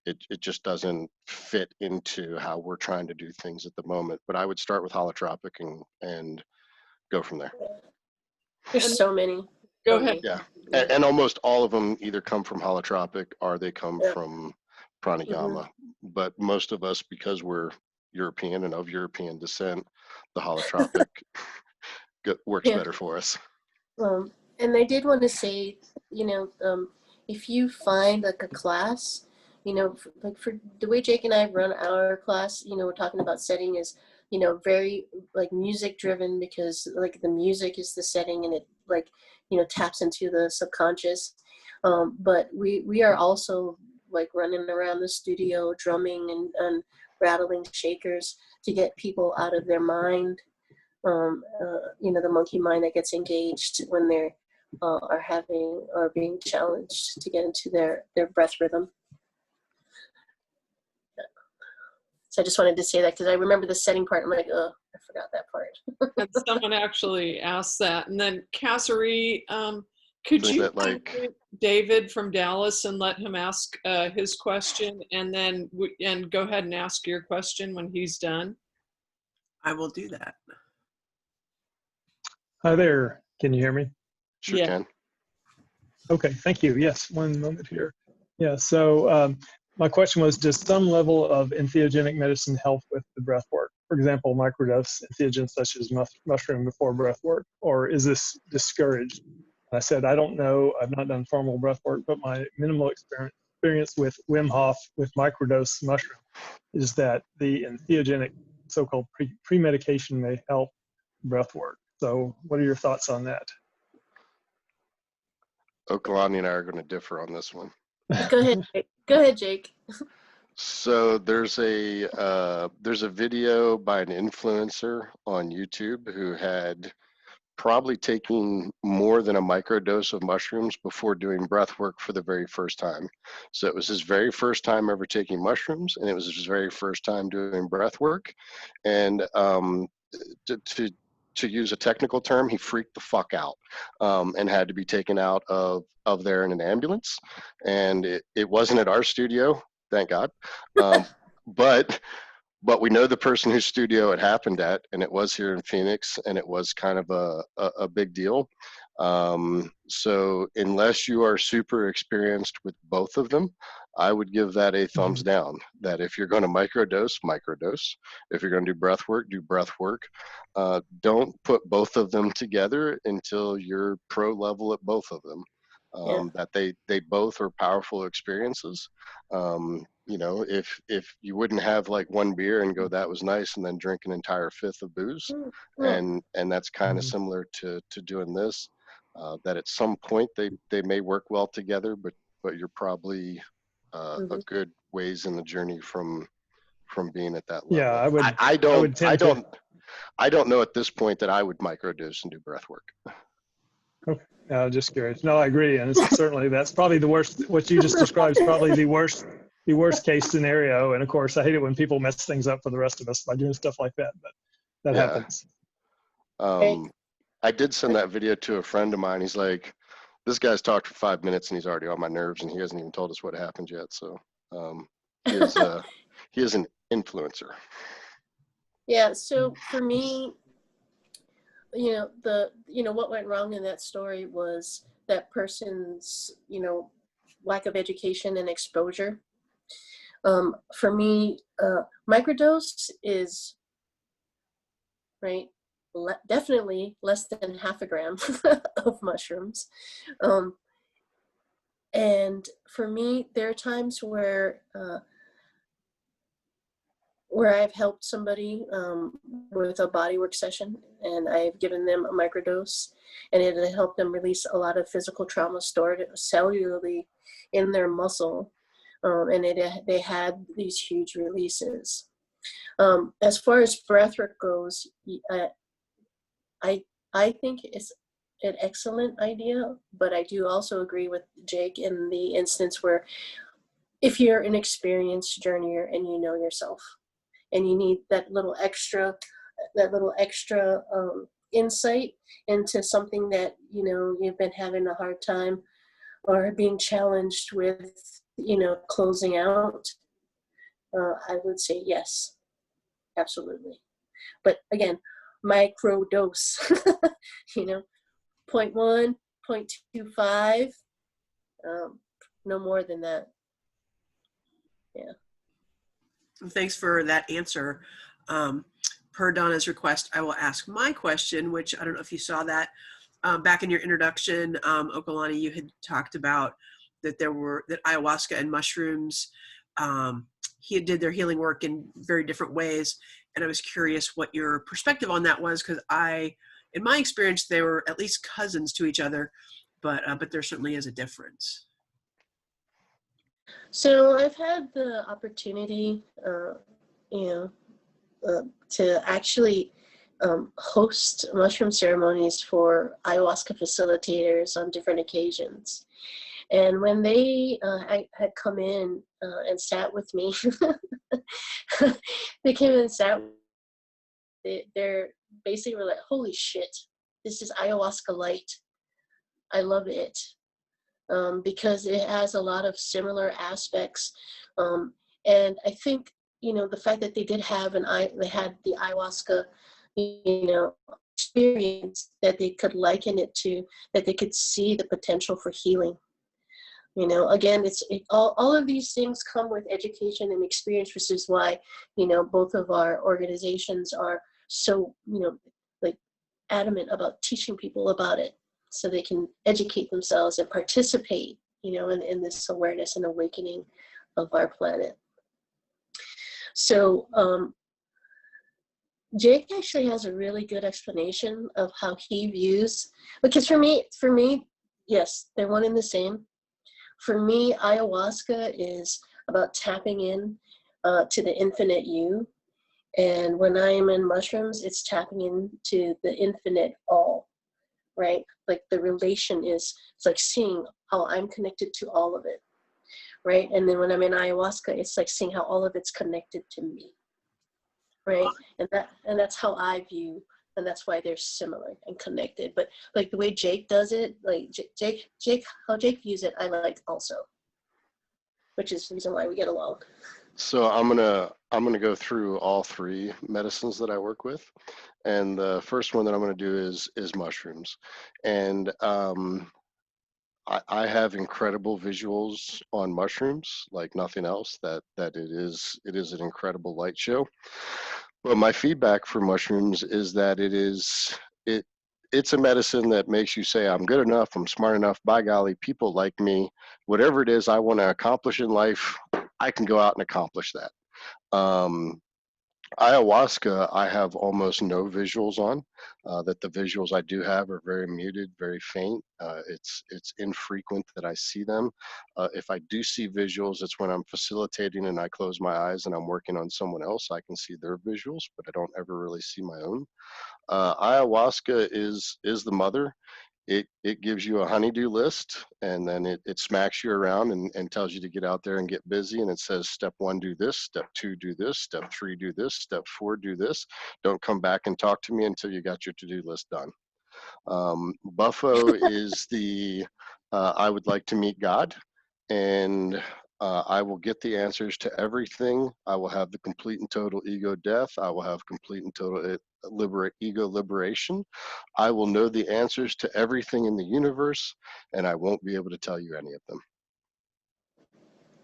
it just doesn't fit into how we're trying to do things at the moment. But I would start with holotropic and go from there. There's so many. Go ahead. Yeah, and almost all of them either come from holotropic or they come from pranayama. But most of us, because we're European and of European descent, the holotropic works better for us. And I did want to say, if you find like a class, like for the way Jake and I run our class, we're talking about setting is, very like music driven, because like the music is the setting and it like, taps into the subconscious. But we are also like running around the studio drumming and rattling shakers to get people out of their mind. The monkey mind that gets engaged when they're are being challenged to get into their breath rhythm. So I just wanted to say that because I remember the setting part. I'm like, oh, I forgot that part. And someone actually asked that. And then Kazzrie, could you David from Dallas and let him ask his question, and then and go ahead and ask your question when he's done? I will do that. Hi there. Can you hear me? Sure can. Okay, thank you. Yes, one moment here. Yeah, so my question was, does some level of entheogenic medicine help with the breath work? For example, microdose entheogens such as mushroom before breath work, or is this discouraged? I said, I don't know. I've not done formal breath work, but my minimal experience with Wim Hof with microdose mushroom is that the entheogenic so-called pre-medication may help breath work. So what are your thoughts on that? Okalani and I are going to differ on this one. Go ahead. Go ahead, Jake. So there's a video by an influencer on YouTube who had probably taken more than a microdose of mushrooms before doing breath work for the very first time. So it was his very first time ever taking mushrooms, and it was his very first time doing breath work. And to use a technical term, he freaked the fuck out and had to be taken out of there in an ambulance. And it wasn't at our studio, thank God. But we know the person whose studio it happened at, and it was here in Phoenix, and it was kind of a big deal. So unless you are super experienced with both of them, I would give that a thumbs down. That if you're going to microdose. If you're going to do breath work. Don't put both of them together until you're pro level at both of them. That they both are powerful experiences. If you wouldn't have like one beer and go, that was nice, and then drink an entire fifth of booze, and that's kind of similar to doing this. That at some point they may work well together, but you're probably a good ways in the journey from being at that level. Yeah, I don't know at this point that I would microdose and do breath work. Okay, just curious. No, I agree, and it's certainly that's probably the worst. What you just described is probably the worst case scenario. And of course, I hate it when people mess things up for the rest of us by doing stuff like that. But that happens. I did send that video to a friend of mine. He's like, "This guy's talked for 5 minutes and he's already on my nerves, and he hasn't even told us what happened yet." So he is an influencer. Yeah. So for me, what went wrong in that story was that person's, lack of education and exposure. For me, microdose is definitely less than half a gram of mushrooms. And for me, there are times where I've helped somebody with a bodywork session, and I've given them a microdose, and it helped them release a lot of physical trauma stored cellularly in their muscle, and they had these huge releases. As far as breathwork goes, I think it's an excellent idea, but I do also agree with Jake in the instance where if you're an experienced journeyer and you know yourself, and you need that little extra insight into something that you've been having a hard time or being challenged with closing out, I would say yes, absolutely. But again, micro dose, 0.1, 0.25, no more than that. Yeah. Thanks for that answer. Per Donna's request, I will ask my question, which I don't know if you saw that. Back in your introduction, Okalani, you had talked about that that ayahuasca and mushrooms, did their healing work in very different ways. And I was curious what your perspective on that was, because in my experience, they were at least cousins to each other, but there certainly is a difference. So I've had the opportunity, to actually host mushroom ceremonies for ayahuasca facilitators on different occasions. And when they had come in and sat with me, they came in and sat. They're basically were like, "Holy shit, this is ayahuasca light. I love it." Because it has a lot of similar aspects. And I think, the fact that they did have they had the ayahuasca, experience, that they could liken it to, that they could see the potential for healing. Again, all of these things come with education and experience, which is why, both of our organizations are so, like adamant about teaching people about it, so they can educate themselves and participate, in this awareness and awakening of our planet. So Jake actually has a really good explanation of how he views, because for me, yes, they're one and the same. For me, ayahuasca is about tapping in to the infinite you. And when I am in mushrooms, it's tapping into the infinite all, right? Like the relation it's like seeing how I'm connected to all of it, right? And then when I'm in ayahuasca, it's like seeing how all of it's connected to me, right? And that's how I view, and that's why they're similar and connected. But like the way Jake does it, like Jake, how Jake views it, I like also, which is the reason why we get along. So I'm gonna go through all three medicines that I work with, and the first one that I'm gonna do is mushrooms, and I have incredible visuals on mushrooms like nothing else. That it is an incredible light show. But my feedback for mushrooms is that it's a medicine that makes you say, I'm good enough, I'm smart enough, by golly, people like me, whatever it is I want to accomplish in life, I can go out and accomplish that. Ayahuasca, I have almost no visuals on. That the visuals I do have are very muted, very faint. It's infrequent that I see them. If I do see visuals, it's when I'm facilitating and I close my eyes and I'm working on someone else. I can see their visuals, but I don't ever really see my own. Ayahuasca is the mother. It gives you a honeydew list, and then it smacks you around and tells you to get out there and get busy. And it says, step 1, do this, step 2, do this, step 3, do this, step 4, do this. Don't come back and talk to me until you got your to-do list done. Buffo is I would like to meet God, and I will get the answers to everything. I will have the complete and total ego death. I will have complete and total ego liberation. I will know the answers to everything in the universe, and I won't be able to tell you any of them.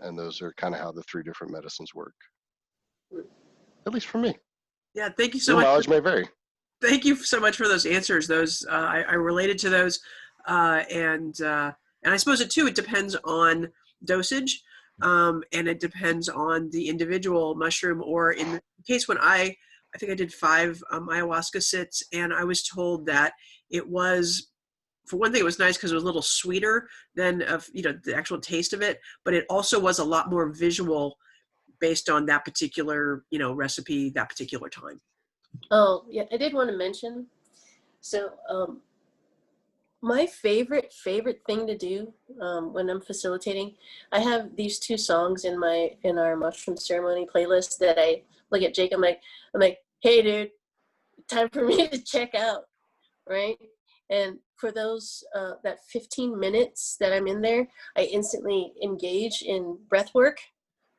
And those are kind of how the three different medicines work, at least for me. Yeah, thank you so Your much. knowledge may vary. Thank you so much for those answers. Those I related to those, and I suppose it depends on dosage, and it depends on the individual mushroom. Or in the case when I think I did 5 ayahuasca sits, and I was told that it was, for one thing, it was nice because it was a little sweeter than the actual taste of it, but it also was a lot more visual based on that particular recipe, that particular time. Oh, yeah, I did want to mention, so my favorite thing to do when I'm facilitating, I have these 2 songs in our mushroom ceremony playlist that I look at Jake, I'm like, hey dude, time for me to check out, right? And for those, that 15 minutes that I'm in there, I instantly engage in breath work,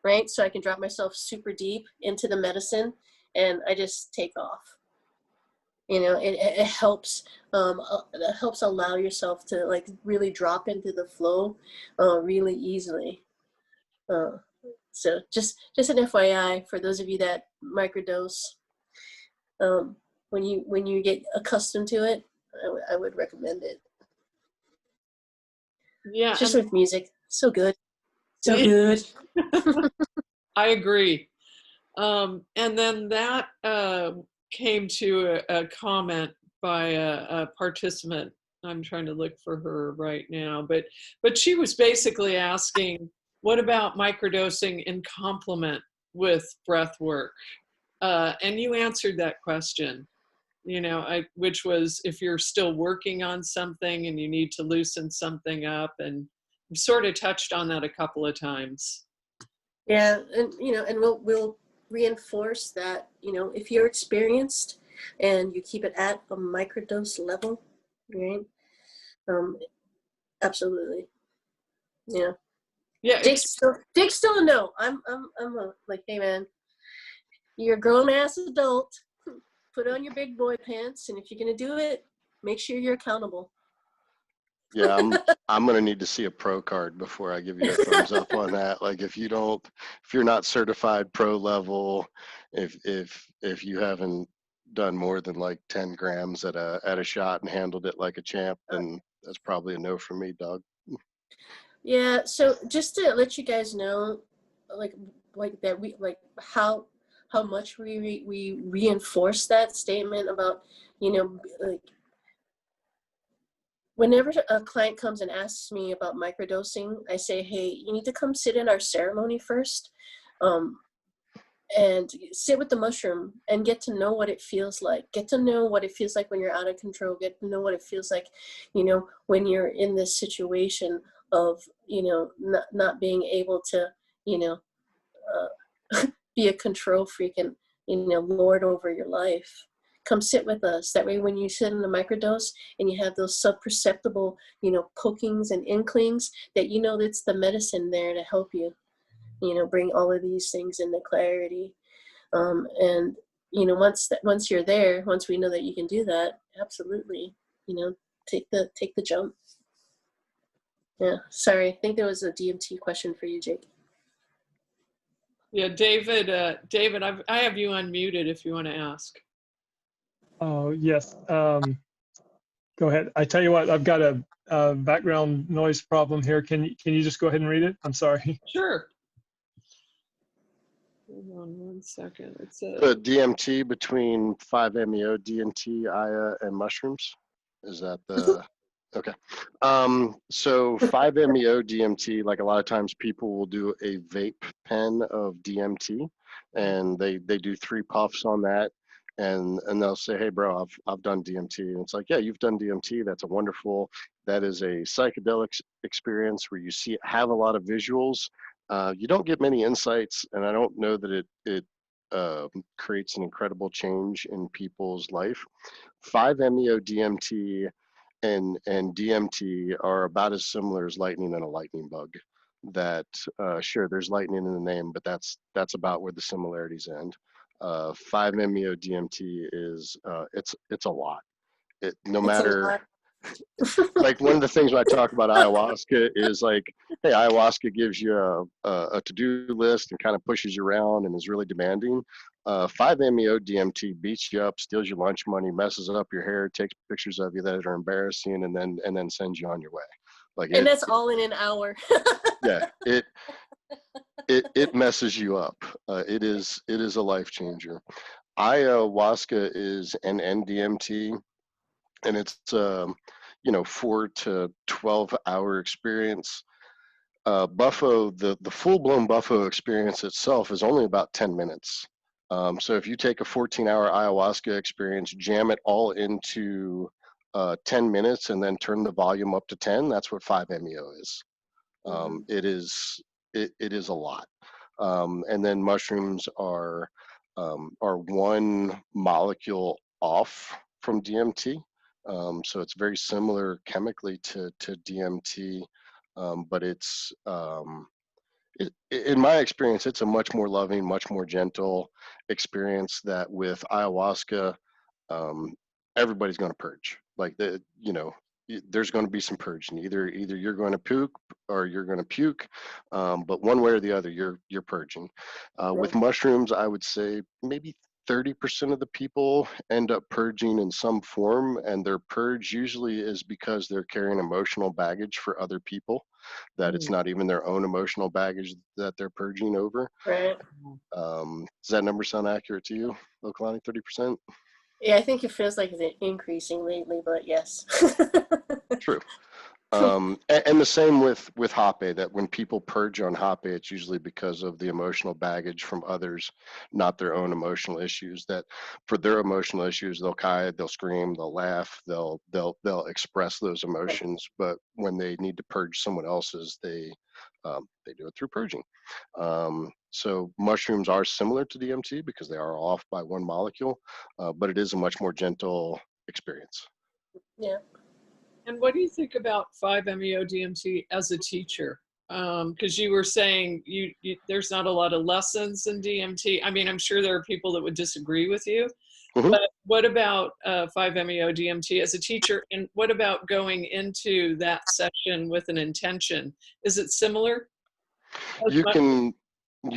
right? So I can drop myself super deep into the medicine and I just take off. You know, it helps, it helps allow yourself to like really drop into the flow really easily. So just an FYI for those of you that microdose, when you get accustomed to it, I would recommend it. Yeah. Just with music, so good, so good. I agree. And then that came to a comment by a participant. I'm trying to look for her right now, but she was basically asking, what about microdosing in complement with breath work? And you answered that question, you know, which was if you're still working on something and you need to loosen something up, and you sort of touched on that a couple of times. Yeah, and you know, and we'll reinforce that, you know, if you're experienced and you keep it at a microdose level, right? Absolutely. Yeah. Yeah. Jake's still a no. I'm like, hey man, you're a grown ass adult. Put on your big boy pants, and if you're gonna do it, make sure you're accountable. Yeah, I'm gonna need to see a pro card before I give you a thumbs up on that. Like if you're not certified pro level, if you haven't done more than like 10 grams at a shot and handled it like a champ, then that's probably a no for me, dog. Yeah, so just to let you guys know, like that we like how much we reinforce that statement about, you know, like whenever a client comes and asks me about microdosing, I say, hey, you need to come sit in our ceremony first, and sit with the mushroom and get to know what it feels like. Get to know what it feels like when you're out of control. Get to know what it feels like, you know, when you're in this situation of, you know, not being able to, you know, be a control freak and, you know, lord over your life. Come sit with us. That way when you sit in a microdose and you have those sub-perceptible, you know, pokings and inklings, that you know that's the medicine there to help you, you know, bring all of these things into clarity. And, you know, once you're there, once we know that you can do that, absolutely, you know, take the jump. Yeah, sorry, I think there was a DMT question for you, Jake. Yeah, David, I have you unmuted if you want to ask. Oh, yes. Go ahead. I tell you what, I've got a background noise problem here. Can you just go ahead and read it? I'm sorry. Sure. Hold on one second. It's The DMT between 5-MeO, DMT, Aya, and mushrooms. Is that the okay? So 5-MeO DMT, like a lot of times people will do a vape pen of DMT, and they do 3 puffs on that, and they'll say, hey bro, I've done DMT, and it's like, yeah, you've done DMT. That's a wonderful. That is a psychedelic experience where you have a lot of visuals. You don't get many insights, and I don't know that it creates an incredible change in people's life. 5-MeO DMT and DMT are about as similar as lightning and a lightning bug. That sure, there's lightning in the name, but that's about where the similarities end. 5-MeO DMT is it's a lot. No matter. Like one of the things when I talk about ayahuasca is like, hey, ayahuasca gives you a to-do list and kind of pushes you around and is really demanding. 5-MeO DMT beats you up, steals your lunch money, messes up your hair, takes pictures of you that are embarrassing, and then sends you on your way. Like, and that's all in an hour. Yeah, it messes you up. It is a life changer. Ayahuasca is an NDMT, and it's 4 to 12 hour experience. Buffo, the full-blown Buffo experience itself is only about 10 minutes. So if you take a 14-hour ayahuasca experience, jam it all into 10 minutes, and then turn the volume up to 10, that's what 5-MeO is. It is a lot. And then mushrooms are 1 molecule off from DMT. So it's very similar chemically to DMT, but in my experience, it's a much more loving, much more gentle experience. That with ayahuasca, um, everybody's going to purge. Like there's going to be some purging. Either you're going to puke or you're going to puke, but one way or the other, you're purging. With mushrooms, I would say maybe 30% of the people end up purging in some form, and their purge usually is because they're carrying emotional baggage for other people, that it's not even their own emotional baggage that they're purging over. Right. Does that number sound accurate to you, Okalani, 30%? Yeah, I think it feels like it's increasing lately, but yes. True. And the same with hape, that when people purge on hape, it's usually because of the emotional baggage from others, not their own emotional issues. That for their emotional issues, they'll cry, they'll scream, they'll laugh, they'll express those emotions. But when they need to purge someone else's, they do it through purging. So mushrooms are similar to DMT because they are off by one molecule, but it is a much more gentle experience. Yeah. And what do you think about 5-MeO-DMT as a teacher? Because you were saying there's not a lot of lessons in DMT. I mean, I'm sure there are people that would disagree with you. Mm-hmm. But what about 5-MeO-DMT as a teacher? And what about going into that session with an intention? Is it similar? You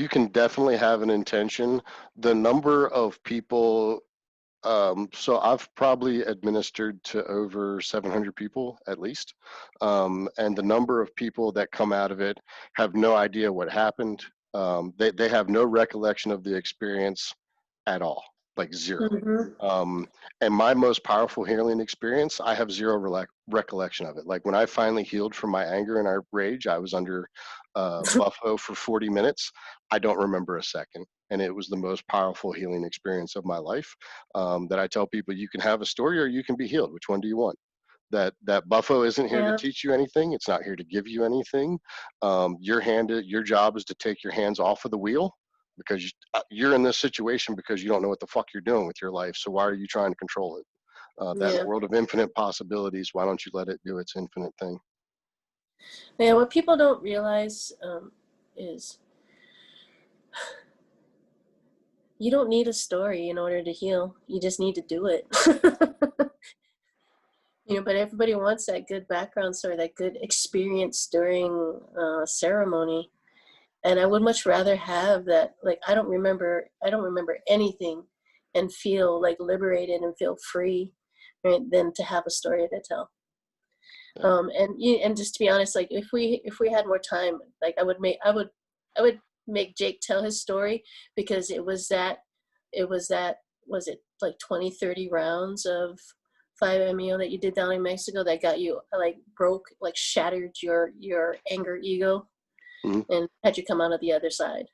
can definitely have an intention. The number of people, so I've probably administered to over 700 people at least, and the number of people that come out of it have no idea what happened. They have no recollection of the experience at all, like zero. And my most powerful healing experience, I have zero recollection of it. Like when I finally healed from my anger and rage, I was under buffo for 40 minutes. I don't remember a second. And it was the most powerful healing experience of my life. That I tell people, you can have a story or you can be healed. Which one do you want? That buffo isn't here to teach you anything. It's not here to give you anything. Your job is to take your hands off of the wheel, because you're in this situation because you don't know what the fuck you're doing with your life. So why are you trying to control it? That world of infinite possibilities, why don't you let it do its infinite thing? Yeah, what people don't realize is you don't need a story in order to heal. You just need to do it. But everybody wants that good background story, that good experience during ceremony. And I would much rather have that. Like, I don't remember anything and feel like liberated and feel free, right, than to have a story to tell. And just to be honest, like if we had more time, like I would make Jake tell his story, because it was it like 20-30 rounds of 5-MeO that you did down in Mexico that got you shattered your anger ego, and had you come out of the other side.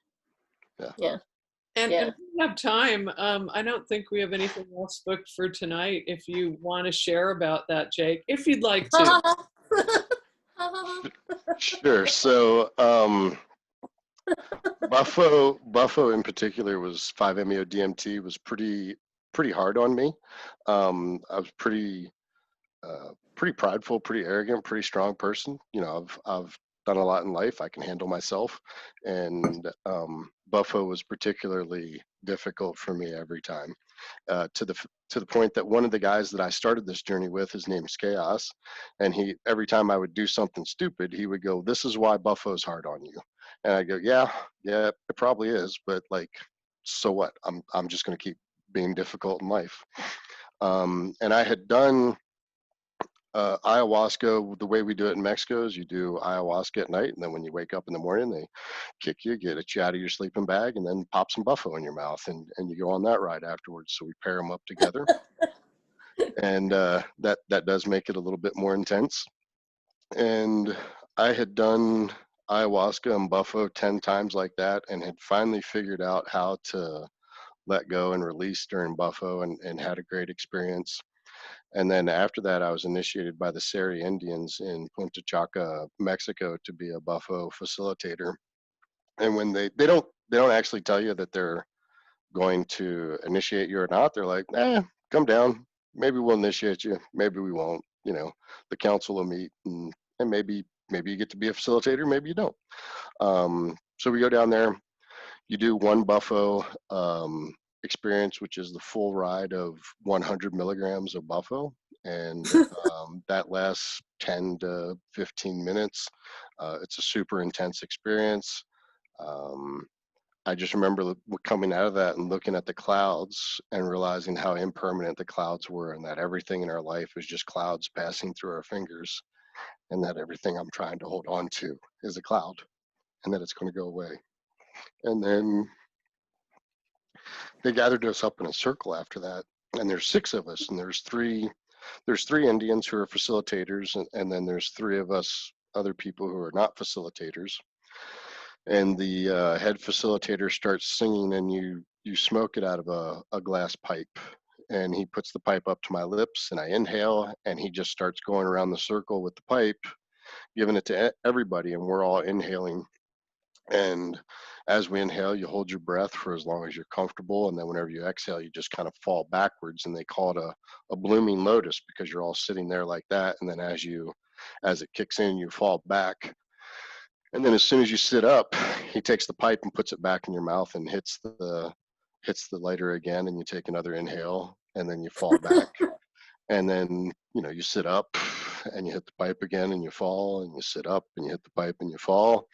Yeah. And if we have time, I don't think we have anything else booked for tonight. If you want to share about that, Jake, if you'd like to. Sure. So buffo in particular was 5-MeO-DMT was pretty hard on me. I was pretty prideful, pretty arrogant, pretty strong person. I've done a lot in life. I can handle myself, and buffo was particularly difficult for me every time. To the point that one of the guys that I started this journey with, his name's Chaos, and every time I would do something stupid, he would go, "This is why buffo's hard on you," and I go, "Yeah, it probably is, but like, so what? I'm just going to keep being difficult in life." And I had done ayahuasca. The way we do it in Mexico is you do ayahuasca at night, and then when you wake up in the morning, they kick you, get you out of your sleeping bag, and then pop some buffo in your mouth, and you go on that ride afterwards. So we pair them up together, and that does make it a little bit more intense. And I had done ayahuasca and buffo 10 times like that, and had finally figured out how to let go and release during buffo, and had a great experience. And then after that, I was initiated by the Seri Indians in Punta Chaca, Mexico, to be a buffo facilitator. And when they don't actually tell you that they're going to initiate you or not, they're like, come down, maybe we'll initiate you, maybe we won't. You know, the council will meet, and maybe you get to be a facilitator, maybe you don't. So we go down there. You do one buffo experience, which is the full ride of 100 milligrams of buffo, and that lasts 10 to 15 minutes. It's a super intense experience. I just remember coming out of that and looking at the clouds and realizing how impermanent the clouds were, and that everything in our life is just clouds passing through our fingers, and that everything I'm trying to hold on to is a cloud, and that it's going to go away. And then they gathered us up in a circle after that, and there's 6 of us, and there's three Indians who are facilitators, and then there's 3 of us other people who are not facilitators. And the head facilitator starts singing, and you smoke it out of a glass pipe, and he puts the pipe up to my lips, and I inhale, and he just starts going around the circle with the pipe, giving it to everybody, and we're all inhaling. And as we inhale, you hold your breath for as long as you're comfortable, and then whenever you exhale, you just kind of fall backwards, and they call it a blooming lotus, because you're all sitting there like that, and then as it kicks in, you fall back. And then as soon as you sit up, he takes the pipe and puts it back in your mouth and hits the lighter again, and you take another inhale, and then you fall back. And then, you sit up and you hit the pipe again and you fall, and you sit up and you hit the pipe and you fall.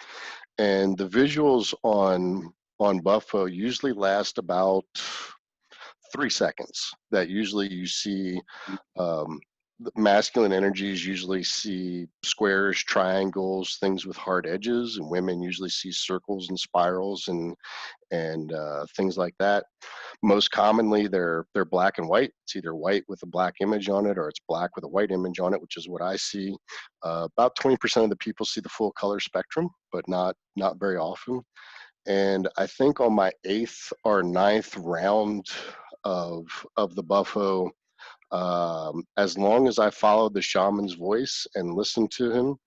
And the visuals on buffo usually last about 3 seconds. That usually you see the masculine energies usually see squares, triangles, things with hard edges, and women usually see circles and spirals and things like that. Most commonly, they're black and white. It's either white with a black image on it, or it's black with a white image on it, which is what I see. About 20% of the people see the full color spectrum, but not very often. And I think on my 8th or 9th round of the buffo, as long as I followed the shaman's voice and listened to him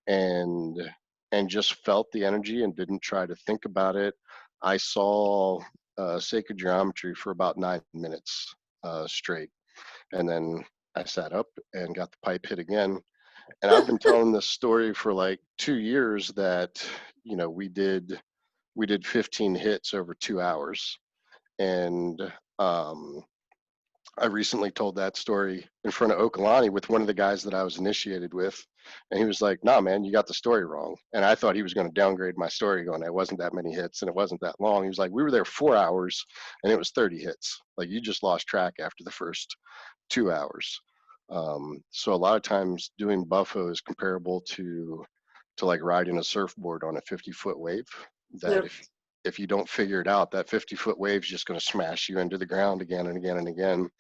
and just felt the energy and didn't try to think about it, I saw sacred geometry for about 9 minutes straight. And then I sat up and got the pipe hit again. And I've been telling this story for like 2 years that, we did 15 hits over 2 hours. And I recently told that story in front of Okalani with one of the guys that I was initiated with. And he was like, "Nah, man, you got the story wrong." And I thought he was going to downgrade my story, going, "It wasn't that many hits and it wasn't that long." He was like, "We were there 4 hours and it was 30 hits. Like, you just lost track after the first 2 hours." So a lot of times doing buffo is comparable to like riding a surfboard on a 50-foot wave. That Yep. if you don't figure it out, that 50-foot wave is just going to smash you into the ground again and again and again.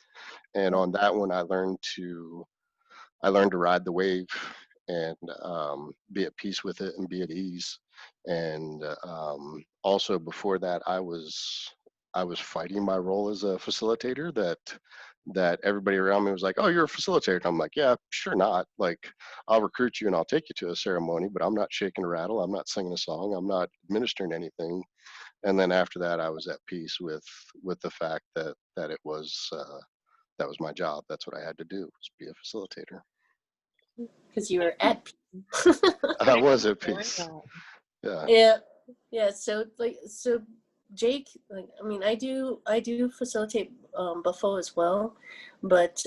And on that one, I learned to ride the wave and be at peace with it and be at ease. And also before that, I was fighting my role as a facilitator. That everybody around me was like, "Oh, you're a facilitator." And I'm like, "Yeah, sure not. Like, I'll recruit you and I'll take you to a ceremony, but I'm not shaking a rattle. I'm not singing a song. I'm not administering anything." And then after that, I was at peace with the fact that it was that was my job. That's what I had to do, was be a facilitator. Because you were at peace. I was at peace. Yeah. Yeah. So Jake, I do facilitate buffo as well, but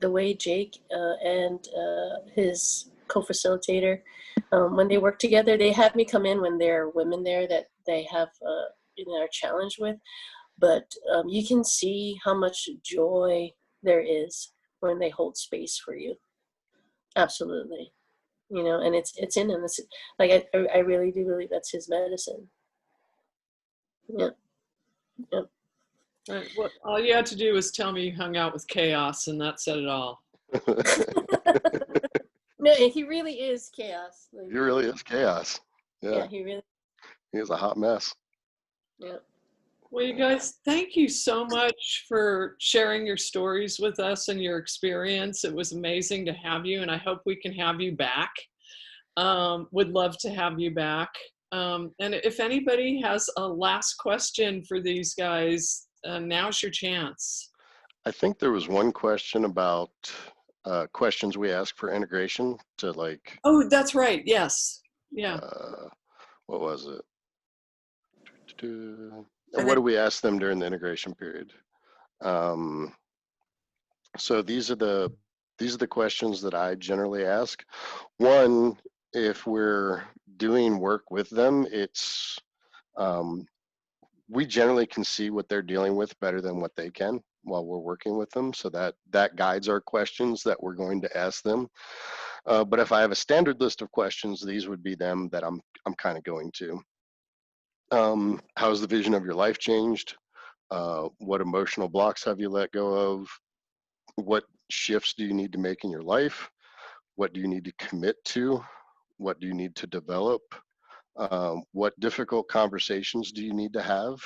the way Jake and his co-facilitator, when they work together, they have me come in when there are women there that they have are challenged with, but you can see how much joy there is when they hold space for you. Absolutely. And it's in him. It's like I really do believe that's his medicine. Yeah. Right. Well, all you had to do was tell me you hung out with chaos, and that said it all. No, he really is chaos. He really is chaos. Yeah, he is a hot mess. Yeah. Well, you guys, thank you so much for sharing your stories with us and your experience. It was amazing to have you, and I hope we can have you back. Would love to have you back. And if anybody has a last question for these guys, now's your chance. I think there was one question about questions we ask for integration to like. Oh, that's right. Yes. Yeah. What was it? And What then do we ask them during the integration period? So these are the questions that I generally ask. One, if we're doing work with them, it's we generally can see what they're dealing with better than what they can while we're working with them. So that guides our questions that we're going to ask them. But if I have a standard list of questions, these would be them that I'm kind of going to. How's the vision of your life changed? What emotional blocks have you let go of? What shifts do you need to make in your life? What do you need to commit to? What do you need to develop? What difficult conversations do you need to have?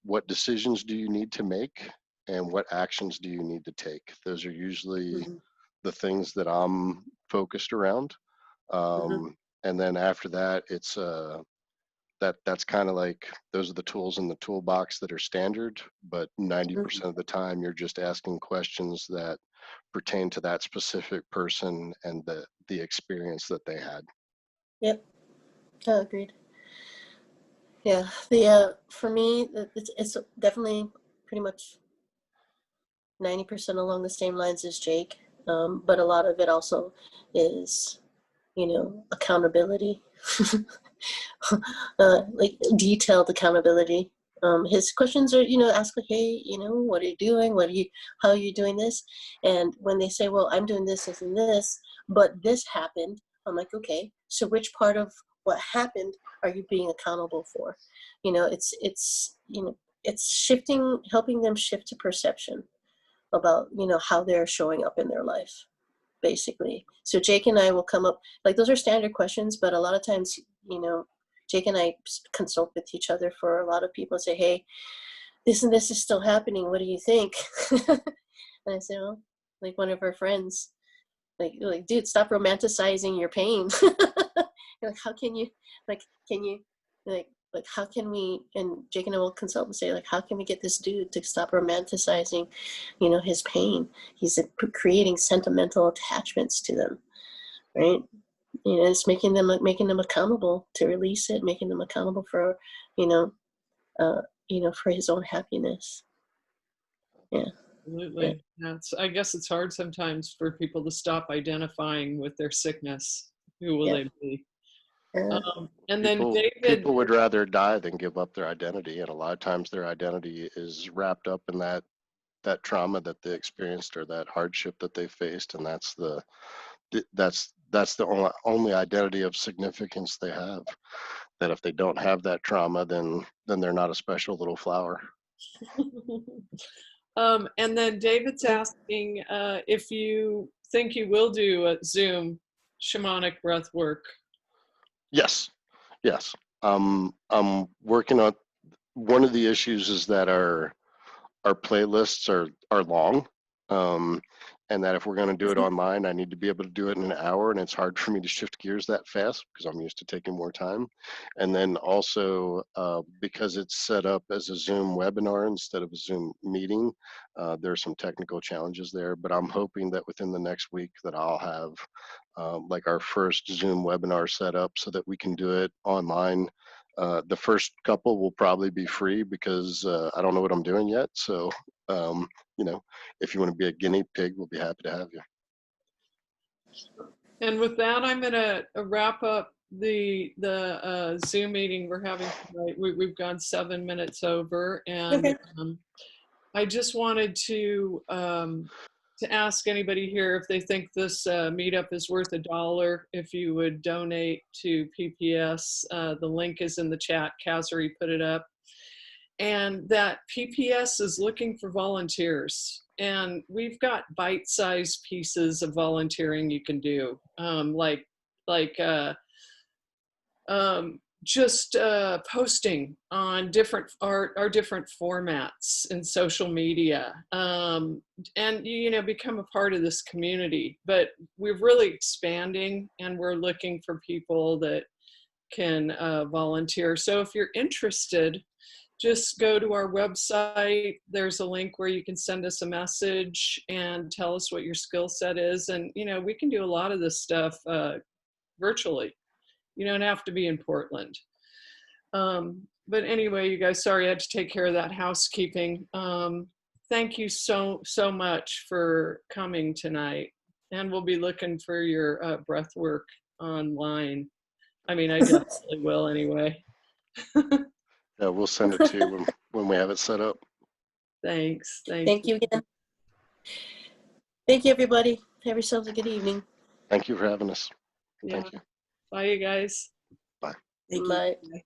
What decisions do you need to make? And what actions do you need to take? Those are usually the things that I'm focused around. And then after that, it's that's kind of like, those are the tools in the toolbox that are standard, but 90% of the time you're just asking questions that pertain to that specific person and the experience that they had. Yep. Agreed. Yeah. The for me, it's definitely pretty much 90% along the same lines as Jake, but a lot of it also is, accountability, like detailed accountability. His questions are, ask like, hey, what are you doing? How are you doing this? And when they say, well, I'm doing this, this, and this, but this happened, I'm like, okay, so which part of what happened are you being accountable for? It's shifting, helping them shift to perception about, how they're showing up in their life, basically. So Jake and I will come up, like, those are standard questions, but a lot of times, Jake and I consult with each other. For a lot of people, say, hey, this and this is still happening, what do you think? And I say, well, like one of our friends, like dude, stop romanticizing your pain. Like, how can you, how can we, and Jake and I will consult and say, like, how can we get this dude to stop romanticizing, his pain? He's creating sentimental attachments to them, right? It's making them accountable to release it, making them accountable for, for his own happiness. Yeah. Absolutely. I guess it's hard sometimes for people to stop identifying with their sickness. Who will they be? And then David, people would rather die than give up their identity, and a lot of times their identity is wrapped up in that trauma that they experienced or that hardship that they faced, and that's the only identity of significance they have. That if they don't have that trauma, then they're not a special little flower. And then David's asking if you think you will do a Zoom shamanic breath work. Yes. I'm working on, one of the issues is that our playlists are long, and that if we're going to do it online, I need to be able to do it in an hour, and it's hard for me to shift gears that fast because I'm used to taking more time. And then also because it's set up as a Zoom webinar instead of a Zoom meeting, there are some technical challenges there, but I'm hoping that within the next week that I'll have like our first Zoom webinar set up so that we can do it online. The first couple will probably be free because I don't know what I'm doing yet. So, if you want to be a guinea pig, we'll be happy to have you. And with that, I'm going to wrap up the Zoom meeting we're having tonight. We've gone 7 minutes over, and I just wanted to ask anybody here if they think this meetup is worth $1. If you would donate to PPS, the link is in the chat. Kazzrie put it up. And that PPS is looking for volunteers. And we've got bite-sized pieces of volunteering you can do, just posting on our different formats in social media, and become a part of this community. But we're really expanding, and we're looking for people that can volunteer. So if you're interested just go to our website. There's a link where you can send us a message and tell us what your skill set is. And, you know, we can do a lot of this stuff virtually. You don't have to be in Portland. But anyway, you guys, sorry I had to take care of that housekeeping. Thank you so much for coming tonight. And we'll be looking for your breath work online. I mean, I definitely will anyway. Yeah, we'll send it to you when we have it set up. Thanks. Thank you again. Thank you, everybody. Have yourselves a good evening. Thank you for having us. Yeah. Thank you. Bye, you guys. Bye. Thank you. Bye. Bye.